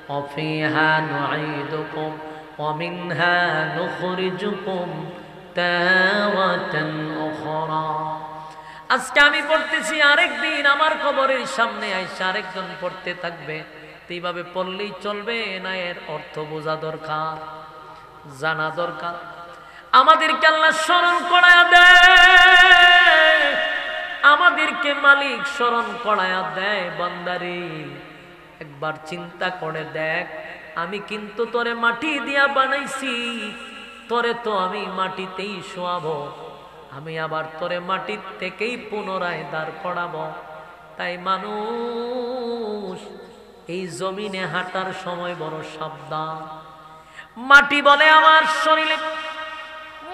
S1: ওয়া ফিহা নুঈদুকুম ওয়া মিনহা নুখরিজুকুম তাওয়াতান উখরা। আজকে আমি পড়তেছি, আরেকদিন আমার কবরের সামনে আইসা আরেকজন পড়তে থাকবে। এইভাবে পড়লেই চলবে না? এর অর্থ বোঝা দরকার, জানা দরকার। আমাদেরকে আল্লাহ স্মরণ করায়া দেয়, আমাদেরকে মালিক স্মরণ করায়া দেয়। বান্দারে, একবার চিন্তা করে দেখ, আমি কিন্তু তোরে মাটি দিয়া বানাইছি, তোরে তো আমি মাটিতেই শোয়াবো, আমি আবার তোরে মাটির থেকেই পুনরায় দাঁড় করাবো। তাই মানুষ এই জমিনে হাঁটার সময় বড় সাবধান। মাটি বলে আমার শরীরে,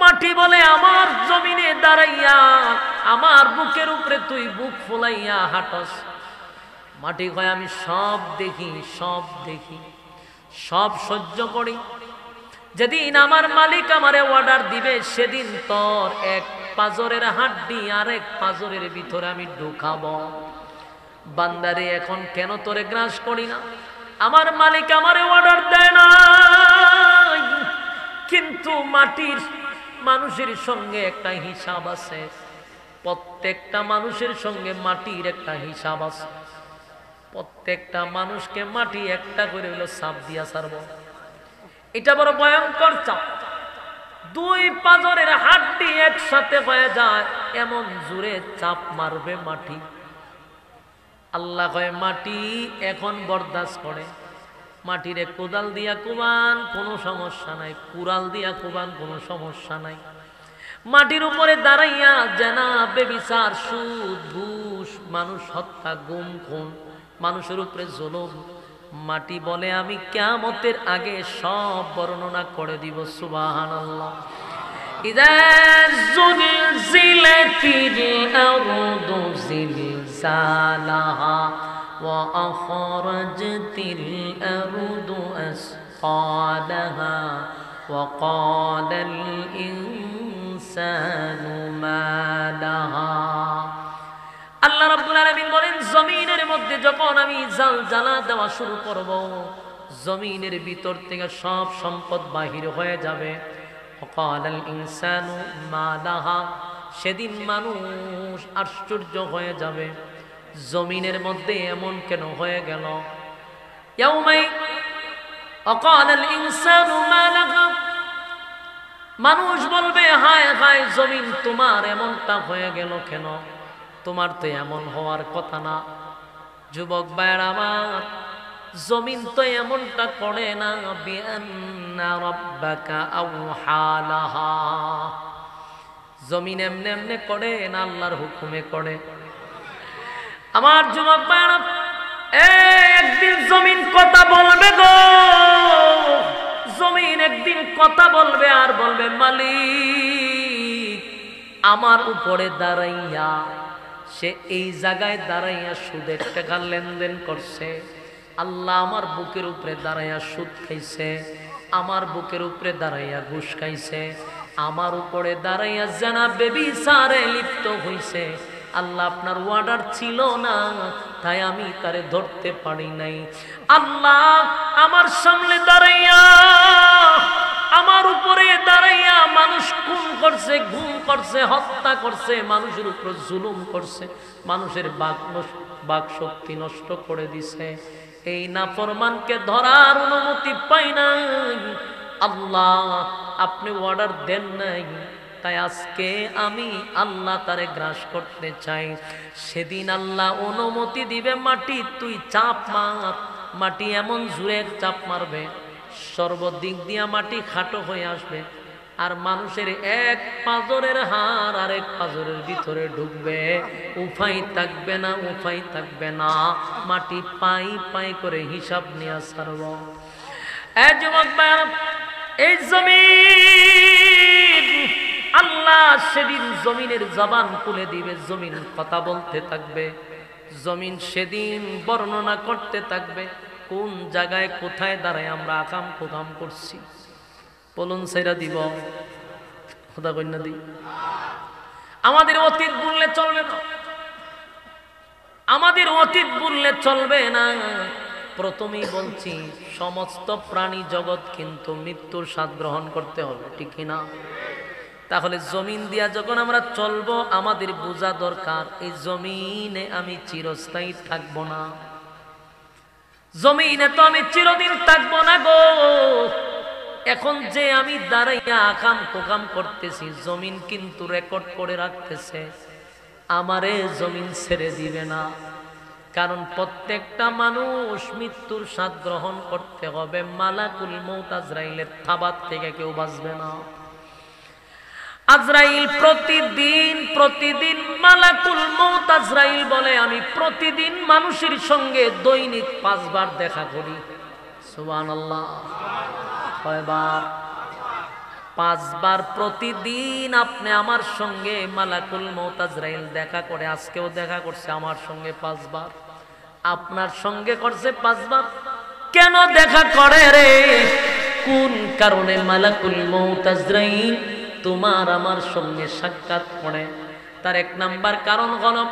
S1: মাটি বলে আমার জমিনে দাঁড়াইয়া, আমার বুকের উপরে তুই বুক ফুলাইয়া হাঁটস। মাটি কয়, আমি সব দেখি, সব দেখি, সব সহ্য করি। যেদিন আমার মালিক আমারে অর্ডার দিবে, সেদিন তোর এক পাজরের হাড্ডি আরেক পাজরের ভিতরে আমি ঢুকাবো। বান্দারে, এখন কেন তোরে গ্রাস করি না? আমার মালিক আমারে অর্ডার দেয় না, কিন্তু মাটির মানুষের সঙ্গে একটা হিসাব আছে। প্রত্যেকটা মানুষের সঙ্গে মাটির একটা হিসাব আছে। প্রত্যেকটা মানুষকে মাটি একটা করে হলো চাপ দিয়া ছাড়ব। এটা বড় ভয়ঙ্কর চাপ। দুই পাজরের হাড্ডি একসাথে হয়ে যায়, এমন জোরে চাপ মারবে মাটি। আল্লাহ কয়, মাটি এখন বরদাস্ত করে। মাটিরে কোদাল দিয়া কোবান, কোনো সমস্যা নাই। কুড়াল দিয়া কোবান, কোনো সমস্যা নাই। মাটির উপরে দাঁড়াইয়া জেনা, বেবিচার, সুদ, ঘুষ, মানুষ হত্যা, গুম, খুন, মানুষের উপরে জুলুম, মাটি বলে আমি কিয়ামতের আগে সব বর্ণনা করে দিব। সুবহানাল্লাহ। ইযা যুলজিলাতিল আরদু জিলজালাহা ওয়া আখরাজাতিল আরদু আসকালাহা ওয়া ক্বালাল ইনসানু মা লাহা। আল্লাহ রাব্বুল আলামিন বলেন, জমিনের মধ্যে যখন আমি জালজালা দেওয়া শুরু করব, জমিনের ভিতর থেকে সব সম্পদ বাহির হয়ে যাবে। ওয়াকালাল ইনসানু মা লাহা, সেদিন মানুষ আশ্চর্য হয়ে যাবে, জমিনের মধ্যে এমন কেন হয়ে গেল। ইয়াউমাই ওয়াকালাল ইনসানু মা লাহা, মানুষ বলবে হায় হায় জমিন তোমার এমনটা হয়ে গেল কেন, তোমার তো এমন হওয়ার কথা না। যুবক ভাইরা আমার, জমিন তো এমনটা করে না। বিআন্না রাব্বাকা আওহা লাহা, জমিন এমনি এমনি করে না, আল্লাহর হুকুমে করে। আমার যুবক ভাইরা, একদিন জমিন কথা বলবে গো, জমিন একদিন কথা বলবে আর বলবে মালিক আমার উপরে দাঁড়াইয়া, সে এই জায়গায় দাঁড়াইয়া সুদের টাকা লেনদেন করছে। আল্লাহ আমার বুকের উপরে দাঁড়াইয়া সুদ খাইছে, আমার বুকের উপরে দাঁড়াইয়া ঘুষ খাইছে, আমার উপরে দাঁড়াইয়া জানা বেবিচারে লিপ্ত হইছে। আল্লাহ আপনার অর্ডার ছিল না, তাই আমি তারে ধরতে পারি নাই। আল্লাহ আমার সামনে দাঁড়াইয়া, আমার উপরে দাঁড়াইয়া মানুষ খুন করছে, গুম করছে, হত্যা করছে, মানুষের উপর জুলুম করছে, মানুষের বাক শক্তি নষ্ট করে দিছে। এই নাফরমানকে ধরার অনুমতি পাই নাই। আল্লাহ আপনি অর্ডার দেন নাই, তাই আজকে আমি আল্লাহ তারে গ্রাস করতে চাই। সেদিন আল্লাহ অনুমতি দিবে, মাটি তুই চাপ মার। মাটি এমন জোরে চাপ মারবে, সর্বদিক দিয়া মাটি খাটো হয়ে আসবে, আর মানুষের এক পাঁজরের হাড় আরেক পাঁজরের ভিতরে ঢুকবে, উপায় থাকবে না, উপায় থাকবে না। মাটি পাই পাই করে হিসাব নিয়ে ছাড়ব। এই যুবক ভাই, এই জমিন, আল্লাহ সেদিন জমিনের জবান খুলে দিবে, জমিন কথা বলতে থাকবে। জমিন সেদিন বর্ণনা করতে থাকবে কোন জায়গায় কোথায় দাঁড়ায় আমরা আকাম কুকাম করছি। বলুন সেরা দিব খোদা কন্যা দি। আমাদের অতীত বললে চলবে না, আমাদের অতীত বললে চলবে না। প্রথমেই বলছি, সমস্ত প্রাণী জগৎ কিন্তু মৃত্যুর স্বাদ গ্রহণ করতে হবে, ঠিক কিনা? তাহলে জমিন দিয়া যখন আমরা চলবো, আমাদের বোঝা দরকার এই জমিনে আমি চিরস্থায়ী থাকবো না, জমিনে তো আমি চিরদিন থাকবো না গো। এখন যে আমি দাঁড়াইয়া আকাম কোকাম করতেছি, জমিন কিন্তু রেকর্ড করে রাখতেছে, আমারে জমিন ছেড়ে দিবে না। কারণ প্রত্যেকটা মানুষ মৃত্যুর স্বাদ গ্রহণ করতে হবে। মালাকুল মউত আজরাইলের থাবাত থেকে কেউ বাঁচবে না। আজরাইল প্রতিদিন মালাকুল মউত আজরাইল বলে, আমি প্রতিদিন মানুষের সঙ্গে দৈনিক 5 বার দেখা করি। সুবহানাল্লাহ। কয়বার? 5 বার প্রতিদিন আপনি আমার সঙ্গে মালাকুল মউত আজরাইল দেখা করে। আজকেও দেখা করছে আমার সঙ্গে 5 বার, আপনার সঙ্গে করছে 5 বার। কেন দেখা করে রে? কোন কারণে মালাকুল মউত আজরাইল তোমার আমার সঙ্গে সাক্ষাৎ করে? তার 1 নাম্বার কারণ হলো,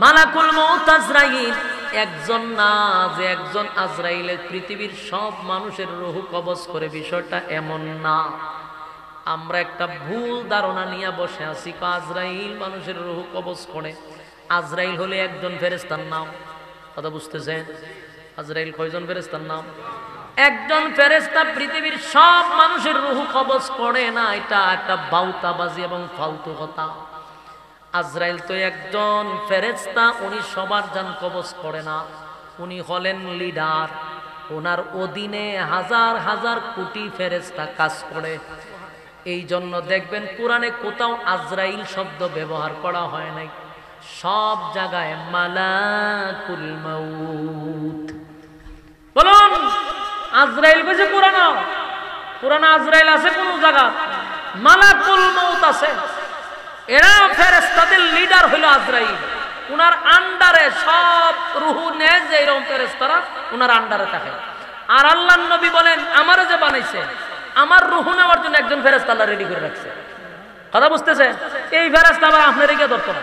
S1: মালাকুল মউত আজরাইল একজন না, যে একজন আজরাইলের পৃথিবীর সব মানুষের রূহ কবজ করে, বিষয়টা এমন না। আমরা একটা ভুল ধারণা নিয়ে বসে আছি, আজরাইল মানুষের রূহ কবজ করে। আজরাইল হলে একজন ফেরেশতার নাম, কথা বুঝতেছেন? আজরাইল কয়জন ফেরেশতার নাম? একজন ফেরেশতা পৃথিবীর সব মানুষের রূহ কবজ করে না, এটা একটা বাউতাবাজি এবং ফালতু কথা। আজরাইল তো একজন ফেরেশতা, উনি সবার জান কবজ করে না, উনি হলেন লিডার। ওনার অধীনে হাজার হাজার কোটি ফেরেশতা কাজ করে। এই জন্য দেখবেন কোরআনে কোথাও আজরাইল শব্দ ব্যবহার করা হয় নাই, সব জায়গায় মালাকুল মউত। বলুন আজরাইল কইছে কোরআনে? কোরআনে আজরাইল আছে কোন জায়গা? মালাকুল মউত আছে। এরা ফেরেশতাদের লিডার হইল আজরাইল। উনার আন্ডারে সব রূহ নেয়, যে এরকম ফেরেশতারা উনার আন্ডারে থাকে। আর আল্লাহর নবী বলেন, আমারে যে বানাইছে, আমার রূহ নেওয়ার জন্য একজন ফেরেশতা আল্লাহ রেডি করে রাখছে। কথা বুঝতেছে? এই ফেরেশতা আবার আপনার রেখে ধরতো না।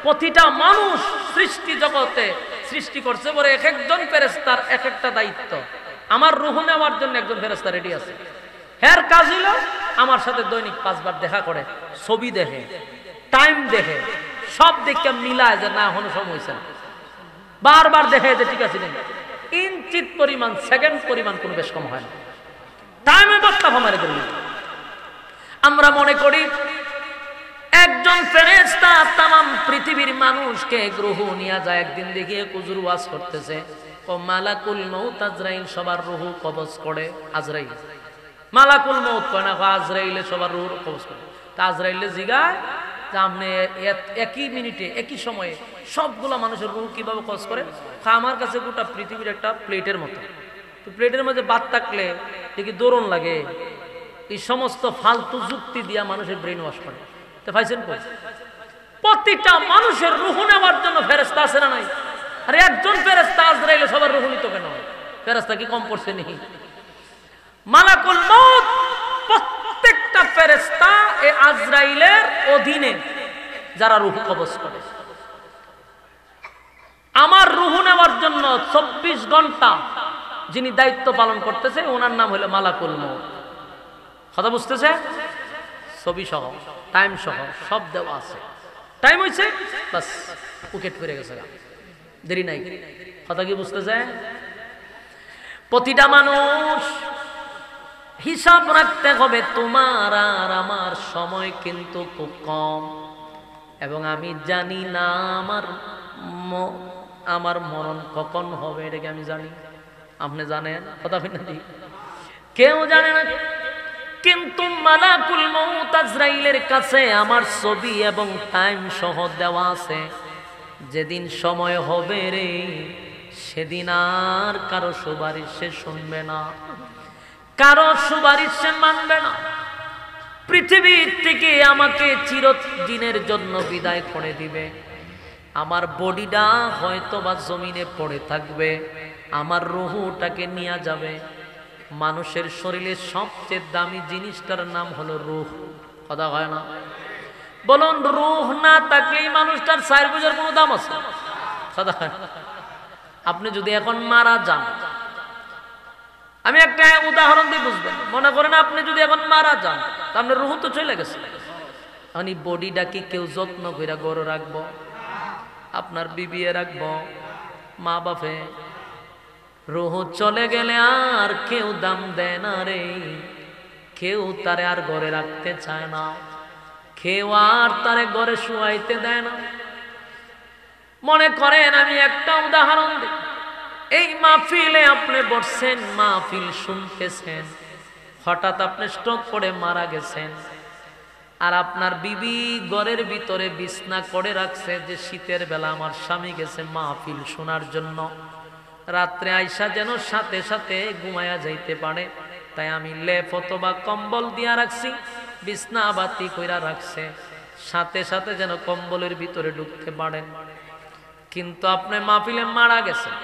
S1: প্রতিটা মানুষ সৃষ্টি জগতে সৃষ্টি করছে বলে এক একজন ফেরেশতার এক একটা দায়িত্ব। আমার রূহ নেওয়ার জন্য একজন ফেরেশতা রেডি আছে। হের কাজ হইল আমার সাথে দৈনিক 5 বার দেখা করে, ছবি দেখে, টাইম দেখে, সব দেখে মিলায় যে না এখনো সময় হয়েছে, বারবার দেখে যে ঠিক আছে, ইঞ্চিত পরিমাণ, সেকেন্ড পরিমাণ কোনো বেশ কম হয় না, টাইমে বক্তা ভামারে দিল। আমরা মনে করি একজন ফেরেশতা তামাম পৃথিবীর মানুষকে গ্রহ নিয়ে যায়, একদিন দেখিয়ে কুজুর ওয়াজ করতেছে, ও মালাকুল মউত আজরাইল সবার রূহ কবজ করে। আজরাইল মালাকুল মউত কয় না, আজরাইলে সবার রূহ কবজ করে। তা আজরাইলে জিগায় যে আপনি একই মিনিটে একই সময়ে সবগুলো মানুষের রূহ কিভাবে কবজ করে? আমার কাছে গোটা পৃথিবীর একটা প্লেটের মতো, তো প্লেটের মধ্যে বাদ থাকলে দেখি দৌড়ন লাগে, এই সমস্ত ফালতু যুক্তি দিয়া মানুষের ব্রেন ওয়াশ করে। তো পাইছেন কই? প্রতিটা মানুষের রূহ নেওয়ার জন্য ফেরেশতা আছে না নাই? আর একজন ফেরেশতা আজরাইলে সবার রূহ নিত কেন? ফেরেশতা কি কম পড়ছে নাকি? মালাকুল মউত প্রত্যেকটা ফেরেশতা এই আজরাইলের অধীনে যারা রূহ কবজ করে। আমার রূহ নেওয়ার জন্য 24 ঘন্টা যিনি দায়িত্ব পালন করতেছে ওনার নাম হলো মালাকুল মউত। কথা বুঝতেছে? ছবি সহ, টাইম সহ সব দেওয়া আছে। টাইম হইছে বাস উইকেট করে গেছে, দেরি নাই। কথা কি বুঝতেছে? প্রতিটা মানুষ হিসাব রাখতে হবে, তোমার আর আমার সময় কিন্তু খুব কম, এবং আমি জানি না আমার মরণ কখন হবে, এটাকে আমি জানি। আপনি জানেন? কথা বলেন না, কেউ জানে না। কিন্তু মালাকুল মউত আজরাইলের কাছে আমার ছবি এবং টাইম সহ দেওয়া আছে। যেদিন সময় হবে রে, সেদিন আর কারো সুপারিশ সে শুনবে না, কারো সুপারিশ সে মানবে না। পৃথিবীর থেকে আমাকে চিরদিনের জন্য বিদায় করে দিবে। আমার বডিটা হয়তো বা জমিনে পড়ে থাকবে, আমার রূহটাকে নিয়ে যাবে। মানুষের শরীরে সবচেয়ে দামি জিনিসটার নাম হলো রূহ। কথা হয় না? বলুন, রূহ না থাকলে মানুষটার 4 বুঝার কোনো দাম আছে? কথা হয় না? আপনি যদি এখন মারা যান, আমি একটা উদাহরণ দিয়ে বুঝবেন। মনে করেন আপনি যদি এখন মারা যান, আপনার রূহ তো চলে গেছে। আমি বডিটা কি কেউ যত্ন করে গড়ে রাখবো? আপনার বিবিয়ে রাখবো, মা বাপে? রূহ চলে গেলে আর কেউ দাম দেয় না রে, কেউ তারে আর ঘরে রাখতে চায় না, কেউ আর তারে ঘরে শুয়াইতে দেয় না। মনে করেন আমি একটা উদাহরণ দিই, এই মাহফিলে আপনি বসছেন, মাহফিল শুনতেছেন, হঠাৎ আপনি স্ট্রোক করে মারা গেছেন, আর আপনার বিবি ঘরের ভিতরে বিছনা করে রাখছে যে শীতের বেলা আমার স্বামী গেছে মাহফিল শোনার জন্য, রাত্রে আইসা যেন সাথে সাথে ঘুমায়া যাইতে পারে, তাই আমি লেপ অথবা কম্বল দিয়া রাখছি, বিছনা বাতি কইরা রাখছে, সাথে সাথে যেন কম্বলের ভিতরে ঢুকতে পারেন। কিন্তু আপনি মাহফিলে মারা গেছেন,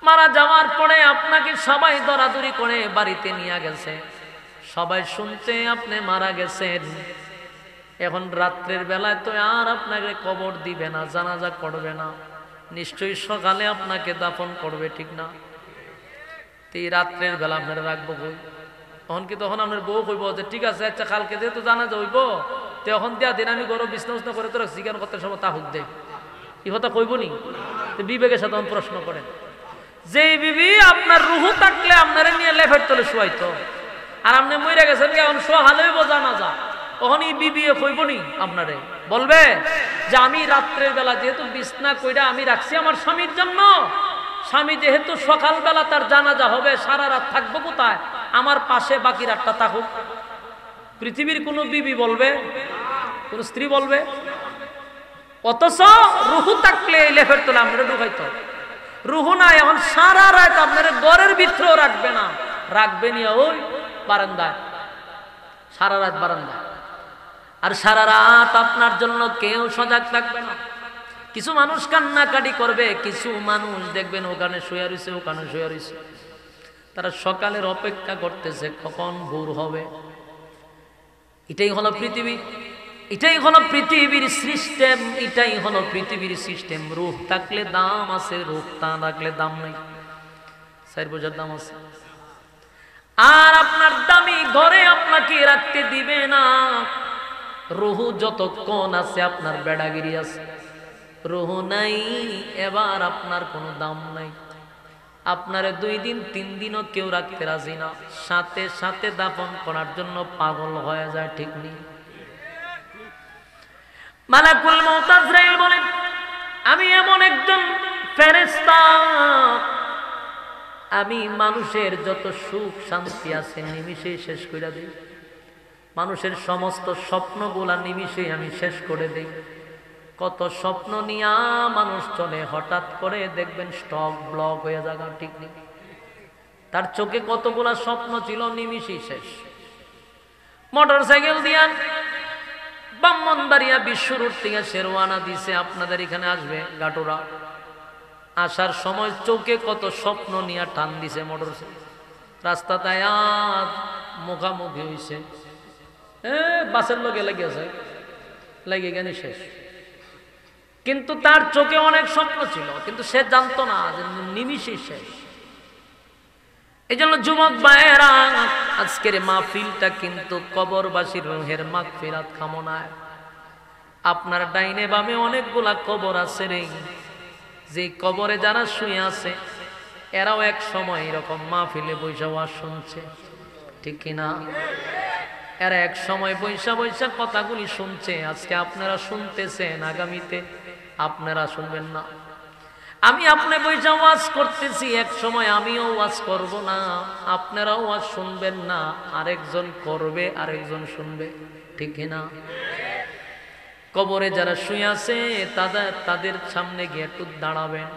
S1: মারা যাওয়ার পরে আপনাকে সবাই দরাদরি করে বাড়িতে নিয়ে গেছে, সবাই শুনতে আপনি মারা গেছেন। এখন রাত্রের বেলায় তো আর আপনাকে কবর দিবে না, জানাজা করবে না, নিশ্চয়ই সকালে আপনাকে দাফন করবে, ঠিক না? এই রাত্রের বেলা আপনারা রাখবো বই, তখন কি তখন আপনার বউ কইব যে ঠিক আছে আচ্ছা কালকে যেহেতু জানাজা হইব, তখন দিয়া দিন আমি গরম বিছনা করে তো রাখছি, কেন করতে সব তা হুক দেয়, এই কথা কইব নি? বিবেকের সাথে প্রশ্ন করেন, যে বিবি আপনার রুহ থাকলে আপনারা নিয়ে লেফের তলে শুয়াইতো, আর আপনি মরে গেছেন এখন সকালে বোঝা না যা, তখন এই বিবি কইব নি আপনারে? বলবে যে আমি রাত্রের বেলা যেহেতু বিছনা কইরা আমি রাখছি আমার স্বামীর জন্য, স্বামী যেহেতু সকালবেলা তার জানাজা হবে, সারা রাত থাকবো কোথায়, আমার পাশে বাকি রাতটা থাকুক। পৃথিবীর কোন বিবি বলবে? কোন স্ত্রী বলবে? অথচ রুহু থাকলে লেফের তলে আপনারা ঢুকাইতো, রুহু নাই, এখন সারা রাত আপনারা ঘরের ভিতরেও রাখবে না, রাখবে নিয়ে ওই বারান্দায়, সারা রাত বারান্দায়, আর সারা রাত আপনার জন্য কেউ সজাগ থাকবে না। কিছু মানুষ কান্নাকাটি করবে, কিছু মানুষ দেখবেন ওখানে শুয়ে রয়েছে, ওখানে শুয়ে রয়েছে, তারা সকালের অপেক্ষা করতেছে কখন ভোর হবে। এটাই হলো পৃথিবী, এটাই হলো পৃথিবীর সিস্টেম, এটাই হলো পৃথিবীর সিস্টেম। রূহ থাকলে দাম আছে, রূহ না থাকলে দাম নেই। 4 বোঝার দাম আছে। আর আপনার দামি ঘরে আপনাকে রাখতে দিবে না। রুহু যতক্ষণ আছে আপনার বেড়াগিরি আছে, রুহু নাই এবার আপনার কোনো দাম নাই। আপনারে 2 দিন 3 দিনও কেউ রাখতে রাজি না, সাথে সাথে দাফন করার জন্য পাগল হয়ে যায়, ঠিক নেই? মালাকুল মউত আজরাইল বলেন, আমি এমন একজন ফেরেশতা, আমি মানুষের যত সুখ শান্তি আছে নিমিষেই শেষ করে দিই। মানুষের সমস্ত স্বপ্নগুলা নিমিষেই আমি শেষ করে দিই। কত স্বপ্ন নিয়া মানুষ চলে, হঠাৎ করে দেখবেন স্টক ব্লক হয়ে যাবে, ঠিক নেই? তার চোখে কতগুলা স্বপ্ন ছিল নিমিষেই শেষ। মোটর সাইকেল দিয়া ব্রাহ্মণবাড়িয়া বিশ্ব রোড থেকে শেরওয়ানা দিছে, আপনাদের এখানে আসবে গাটুরা। আসার সময় চোখে কত স্বপ্ন নিয়ে টান দিছে মোটর সাইকেল, রাস্তাতে মুখামুখি হয়েছে, বাসের লোকে লেগেছে, লেগে গেলে শেষ। কিন্তু তার চোখে অনেক স্বপ্ন ছিল, কিন্তু সে জানতো না যে নিমিষেই শেষ। এই জন্য যুবক ভাইয়েরা, আজকের মাহফিলটা কিন্তু কবরবাসীর রুহের মাগফিরাত কামনায়। আপনার ডাইনে বামে অনেকগুলা কবর আছে রে, যে কবরে যারা শুয়ে আছে এরাও এক সময় এরকম মাহফিলে বৈশা ওয়াজ শুনছে, ঠিক কিনা? এরা এক সময় বৈশা বৈশা কথাগুলি শুনছে। আজকে আপনারা শুনতেছেন, আগামীতে আপনারা শুনবেন না। আমি আপনি বৈশা ওয়াজ করতেছি, এক সময় আমিও ওয়াজ করব না, আপনারাও ওয়াজ শুনবেন না, আরেকজন করবে, আরেকজন শুনবে, ঠিক কিনা? কবরে যারা শুয়ে আছে তাদের সামনে গিয়ে একটু দাঁড়াবেন।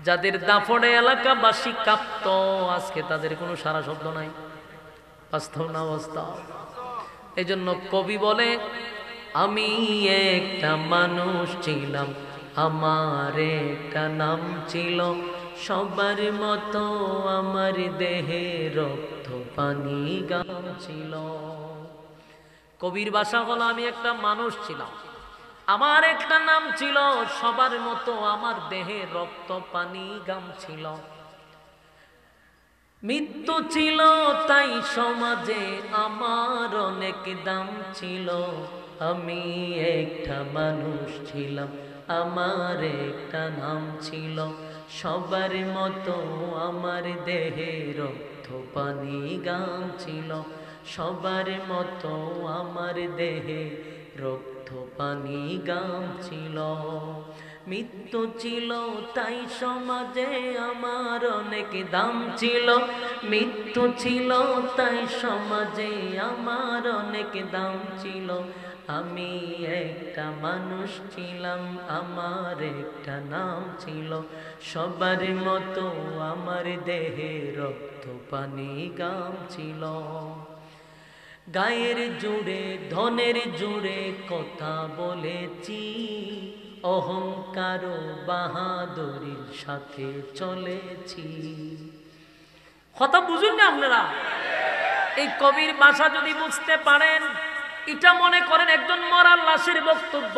S1: যাদের দাফনে এলাকাবাসী কাঁপত, আজকে তাদের কোনো সারা শব্দ নাই। বাস্তব না বাস্তব? এই জন্য কবি বলে, আমি একটা মানুষ ছিলাম, আমার একটা নাম ছিল, সবার মতো আমার দেহে রক্ত পানি গাম ছিল। কবির ভাষা হলো, আমি একটা মানুষ ছিলাম, আমার একটা নাম ছিল, সবার মতো আমার দেহে রক্ত পানি গাম ছিল। মৃত্যু ছিল তাই সমাজে আমার অনেক দাম ছিল, আমি একটা মানুষ ছিলাম, আমার একটা নাম ছিল, সবার মতো আমার দেহে রক্ত পানি গাম ছিল, সবার মতো আমার দেহে রক্ত পানি গাম ছিল। মৃত্যু ছিল তাই সমাজে আমার অনেক দাম ছিল, মৃত্যু ছিল তাই সমাজে আমার অনেক দাম ছিল, আমি একটা মানুষ ছিলাম, আমার একটা নাম ছিল, সবার মতো আমার দেহে রক্ত পানি গাম ছিল। গায়ের জুড়ে ধনের জুড়ে কথা বলেছি, অহংকার বাহাদুরির সাথে চলেছি। কথা বুঝুন না আপনারা? এই কবির ভাষা যদি বুঝতে পারেন, এটা মনে করেন একজন মরার লাশের বক্তব্য,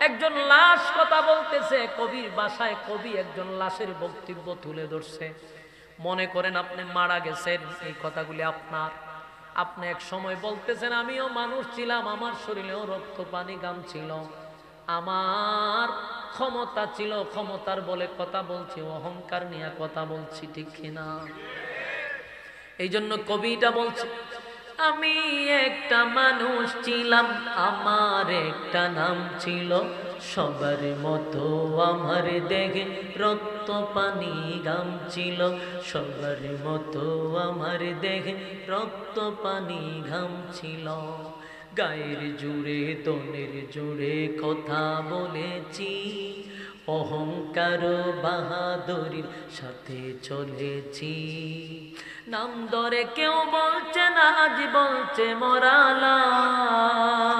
S1: একজন লাশ কথা বলতেছে কবির ভাষায়, কবি একজন লাশের বক্তব্য তুলে ধরছে। মনে করেন আপনি মারা গেছেন, এই কথাগুলি আপনার, আপনি এক সময় বলতেছেন, আমিও মানুষ ছিলাম, আমার শরীরেও রক্ত পানি গাম ছিল, আমার ক্ষমতা ছিল, ক্ষমতার বলে কথা বলছি, অহংকার নিয়ে কথা বলছি, ঠিক কিনা? এই জন্য কবিটা বলছে, আমি একটা মানুষ ছিলাম, আমার একটা নাম ছিল, সবার মতো আমার দেহে রক্ত পানি গাম ছিল, সবার মতো আমার দেহে রক্ত পানি ঘাম ছিল। গায়ের জুড়ে তনের জুড়ে কথা বলেছি, অহংকার বাহাদুরির সাথে চলেছি। নাম ধরে কেউ বলছে না, আজ বলছে মরা লাশ,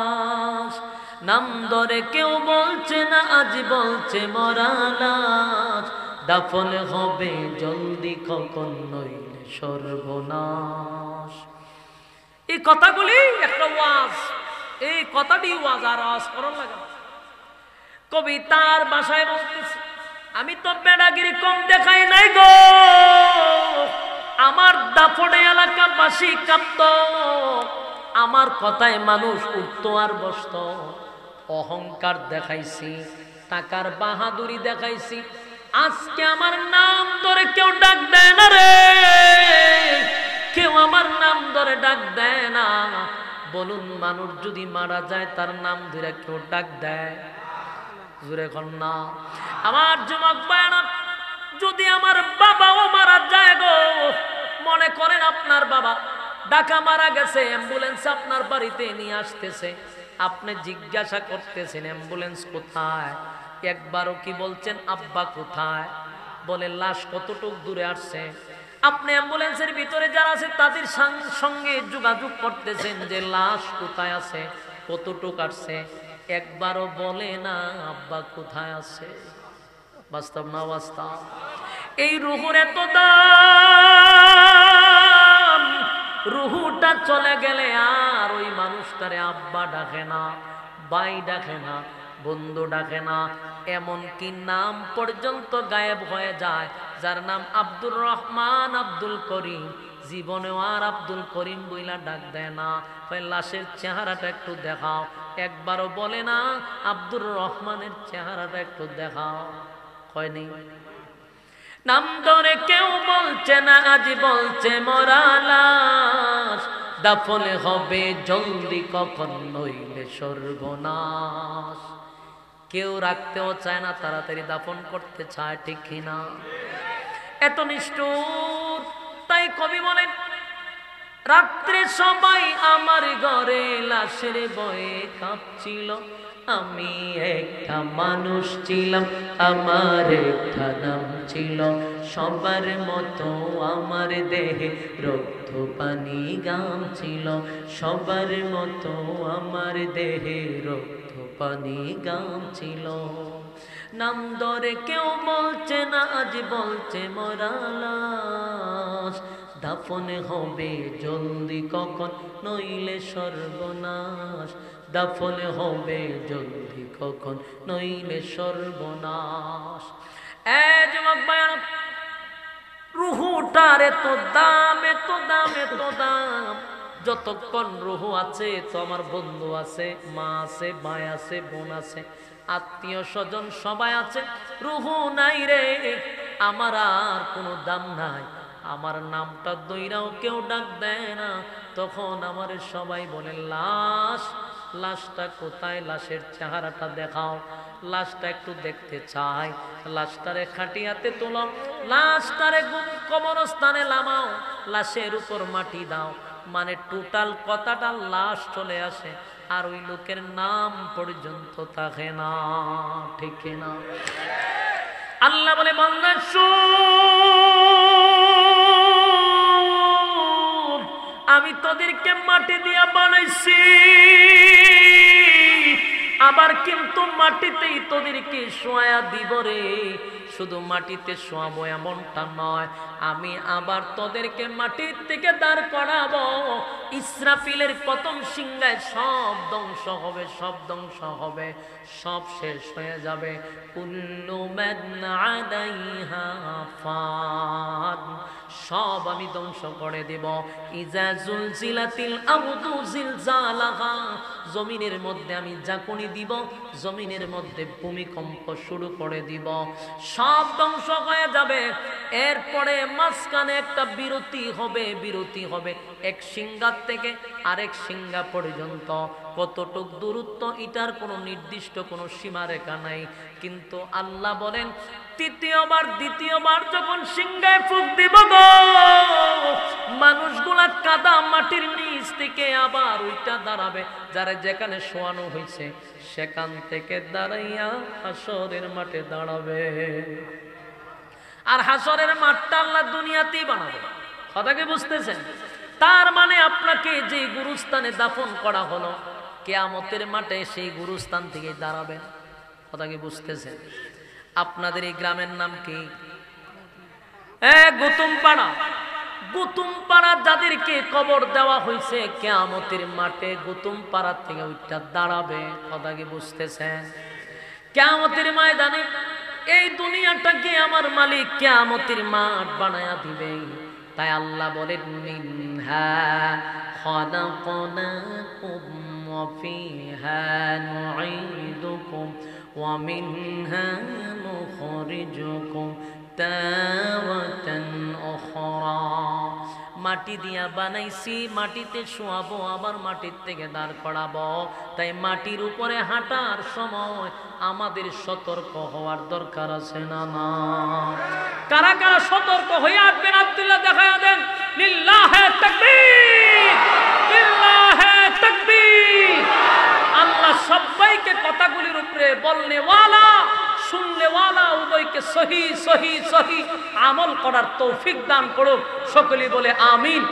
S1: নাম ধরে কেউ বলছে না, আজ বলছে মরা লাশ, দাফন হবে জলদি কখন নইলে সর্বনাশ। এই কথাগুলি একটা ওয়াজ, এই কথাটি ওয়াজ, আর ওয়াজ করার লাগে না। কবি তার ভাষায় বলতেছে, আমি তো বেড়াগিরি কম দেখাই নাই গো, আমার দাফনে এলাকাবাসী কাঁপত, আমার কথায় মানুষ উঠতো আর বসত। অহংকার দেখাইছি, টাকার বাহাদুরি দেখাইছি, আজকে আমার নাম ধরে কেউ ডাক দেয় না রে, কেউ আমার নাম ধরে ডাক দেয় না। বলুন, মানুষ যদি মারা যায় তার নাম ধরে কেউ ডাক দেয়? জোরে কর না। আমার যুবক ভাইরা, যদি আমার বাবাও মারা যায় গো, মনে করেন আপনার বাবা ঢাকা মারা গেছে, অ্যাম্বুলেন্স আপনার বাড়িতে নিয়ে আসতেছে, আপনি জিজ্ঞাসা করতেছেন অ্যাম্বুলেন্স কোথায়? একবারও কি বলছেন আব্বা কোথায়? বলে লাশ কতটুক দূরে আসছে? আপনি অ্যাম্বুলেন্সের ভিতরে যারা আছে তাদের সঙ্গে যোগাযোগ করতেছেন যে লাশ কোথায় আছে, কতটুক আসছে? একবারও বলে না আব্বা কোথায় আছে। বাস্তব না বাস্তব? এই রুহুর এত দাম, রুহুটা চলে গেলে আর ওই মানুষটারে আব্বা ডাকে না, ভাই ডাকে না, বন্ধু ডাকে না, এমনকি নাম পর্যন্ত গায়েব হয়ে যায়। যার নাম আব্দুর রহমান, আব্দুল করিম, জীবনেও আর আব্দুল করিম বইলা ডাক দেয় না। লাশের চেহারাটা একটু দেখাও, একবারও বলে না আব্দুর রহমানের চেহারাটা একটু দেখাও, হয়নি। নাম ধরে কেউ বলছে না, আজ বলছে মরা লাশ, দাফনে হবে জলদি কখন নইলে সর্বনাশ। কেউ রাখতেও চায় না, তাড়াতাড়ি দাফন করতে চায়, ঠিক কিনা? এত নিষ্ঠুর। তাই কবি বলেন, রাত্রে সবাই আমার ঘরে লাশের ভয়ে কাঁপছিল, আমি একটা মানুষ ছিলাম, আমার একটা নাম ছিল, সবার মতো আমার দেহে রক্ত পানি গাম ছিল, সবার মতো আমার দেহে রক্ত পানি গাম ছিল। নাম ধরে কেউ বলছে না, আজ বলছে মরা লাশ, দাফনে হবে জলদি কখন নইলে সর্বনাশ, দাফনে হবে জলদি কখন নইলে সর্বনাশ। যুবক ভাইরা, রুহুটার এত দাম, এত দাম, এত দাম। যতক্ষণ রুহু আছে তো আমার বন্ধু আছে, মা আছে, ভাই আছে, বোন আছে, আত্মীয় স্বজন সবাই আছে। রুহু নাই রে, আমার আর কোনো দাম নাই। আমার নামটা দইরাও কেউ ডাক দেয় না, তখন আমার সবাই বলে লাশ, লাশটা কোথায়? লাশের চেহারাটা দেখাও। লাশটা একটু দেখতে চাই। লাশটারে খাটিয়াতে তোলো, লাশটারে কবরস্থানে নামাও, লাশের উপর মাটি দাও। মানে টোটাল কথাটা লাশ চলে আসে, আর ওই লোকের নাম পর্যন্ত থাকে না, ঠিক না? আল্লাহ বলে, বান্দা শোন, আমি তোদেরকে মাটি দিয়া বানাইছি, আবার কিন্তু মাটিতেই তোদেরকে শোয়া দিব রে। শুধু মাটিতে শোয়াবো এমনটা নয়, আমি আবার তোদেরকে মাটির থেকে দাঁড় করাবো। ইসরাফিলের প্রথম সিংহায় সব ধ্বংস হবে, সব ধ্বংস হবে, সব শেষ হয়ে যাবে। কুল্লু মান আলাইহা ফান, সব আমি ধ্বংস করে দেব। ইজা জুলজিলাতিল আরদু জিলজালাহা, জমিনের মধ্যে আমি ঝাঁকুনি দিব, জমিনের মধ্যে ভূমিকম্প শুরু করে দিব, সব ধ্বংস হয়ে যাবে। এরপরে মাঝখানে একটা বিরতি হবে, বিরতি হবে এক সিংহার থেকে আরেক সিংহা পর্যন্ত। কতটুক দূরত্ব এটার কোনো নির্দিষ্ট কোনো সীমারেখা নাই, কিন্তু আল্লাহ বলেন তৃতীয়বার দ্বিতীয়বার যখন সিংহায় ফুঁক দিব গো, মানুষগুলা কাদা মাটির নিচ থেকে আবার ওইটা দাঁড়াবে, যারা যেখানে শোয়ানো হয়েছে সেখান থেকে দাঁড়াইয়া হাসরের মাঠে দাঁড়াবে। আর হাসরের মাঠটা আল্লাহ দুনিয়াতেই বানাবে, কথা কি বুঝতেছেন? তার মানে আপনাকে যে গুরুস্থানে দাফন করা হলো, কিয়ামতের মাঠে সেই গুরুস্থান থেকে দাঁড়াবেন, কথা কি বুঝতেছেন? আপনাদের এই গ্রামের নাম কি? গুতুমপাড়া। গুতুমপাড়া যাদেরকে কবর দেওয়া হয়েছে, কিয়ামতের মাঠে গুতুমপাড়া থেকে ওইটা দাঁড়াবে, কথা কি বুঝতেছেন? কিয়ামতের ময়দানে এই দুনিয়াটাকে আমার মালিক কিয়ামতের মাঠ বানায়া দিবে। তাই আল্লাহ বলেন মিনহা খালাকনাকুম ওয়া ফিহা নুঈদুকুম ওয়া মিনহা নুখরিজুকুম তাওয়াতান উখরা। মাটি দিয়া বানাইছি, মাটিতে শোয়াবো, আবার মাটির থেকে দাঁড় করাবো। তাই মাটির উপরে হাঁটার সময় আমাদের সতর্ক হওয়ার দরকার আছে না? না। কারা কারা সতর্ক হয়ে আসবেন? আব্দুল্লাহ দেখায়া দেন। লিল্লাহে তাকবীর, লিল্লাহে তাকবীর। আল্লাহ সবাইকে কথাগুলির উপরে বলনে ওয়ালা শুনলে ওয়ালা উভয়কে সহি সহি সহি আমল করার তৌফিক দান করুক। সকলেই বলে আমিন।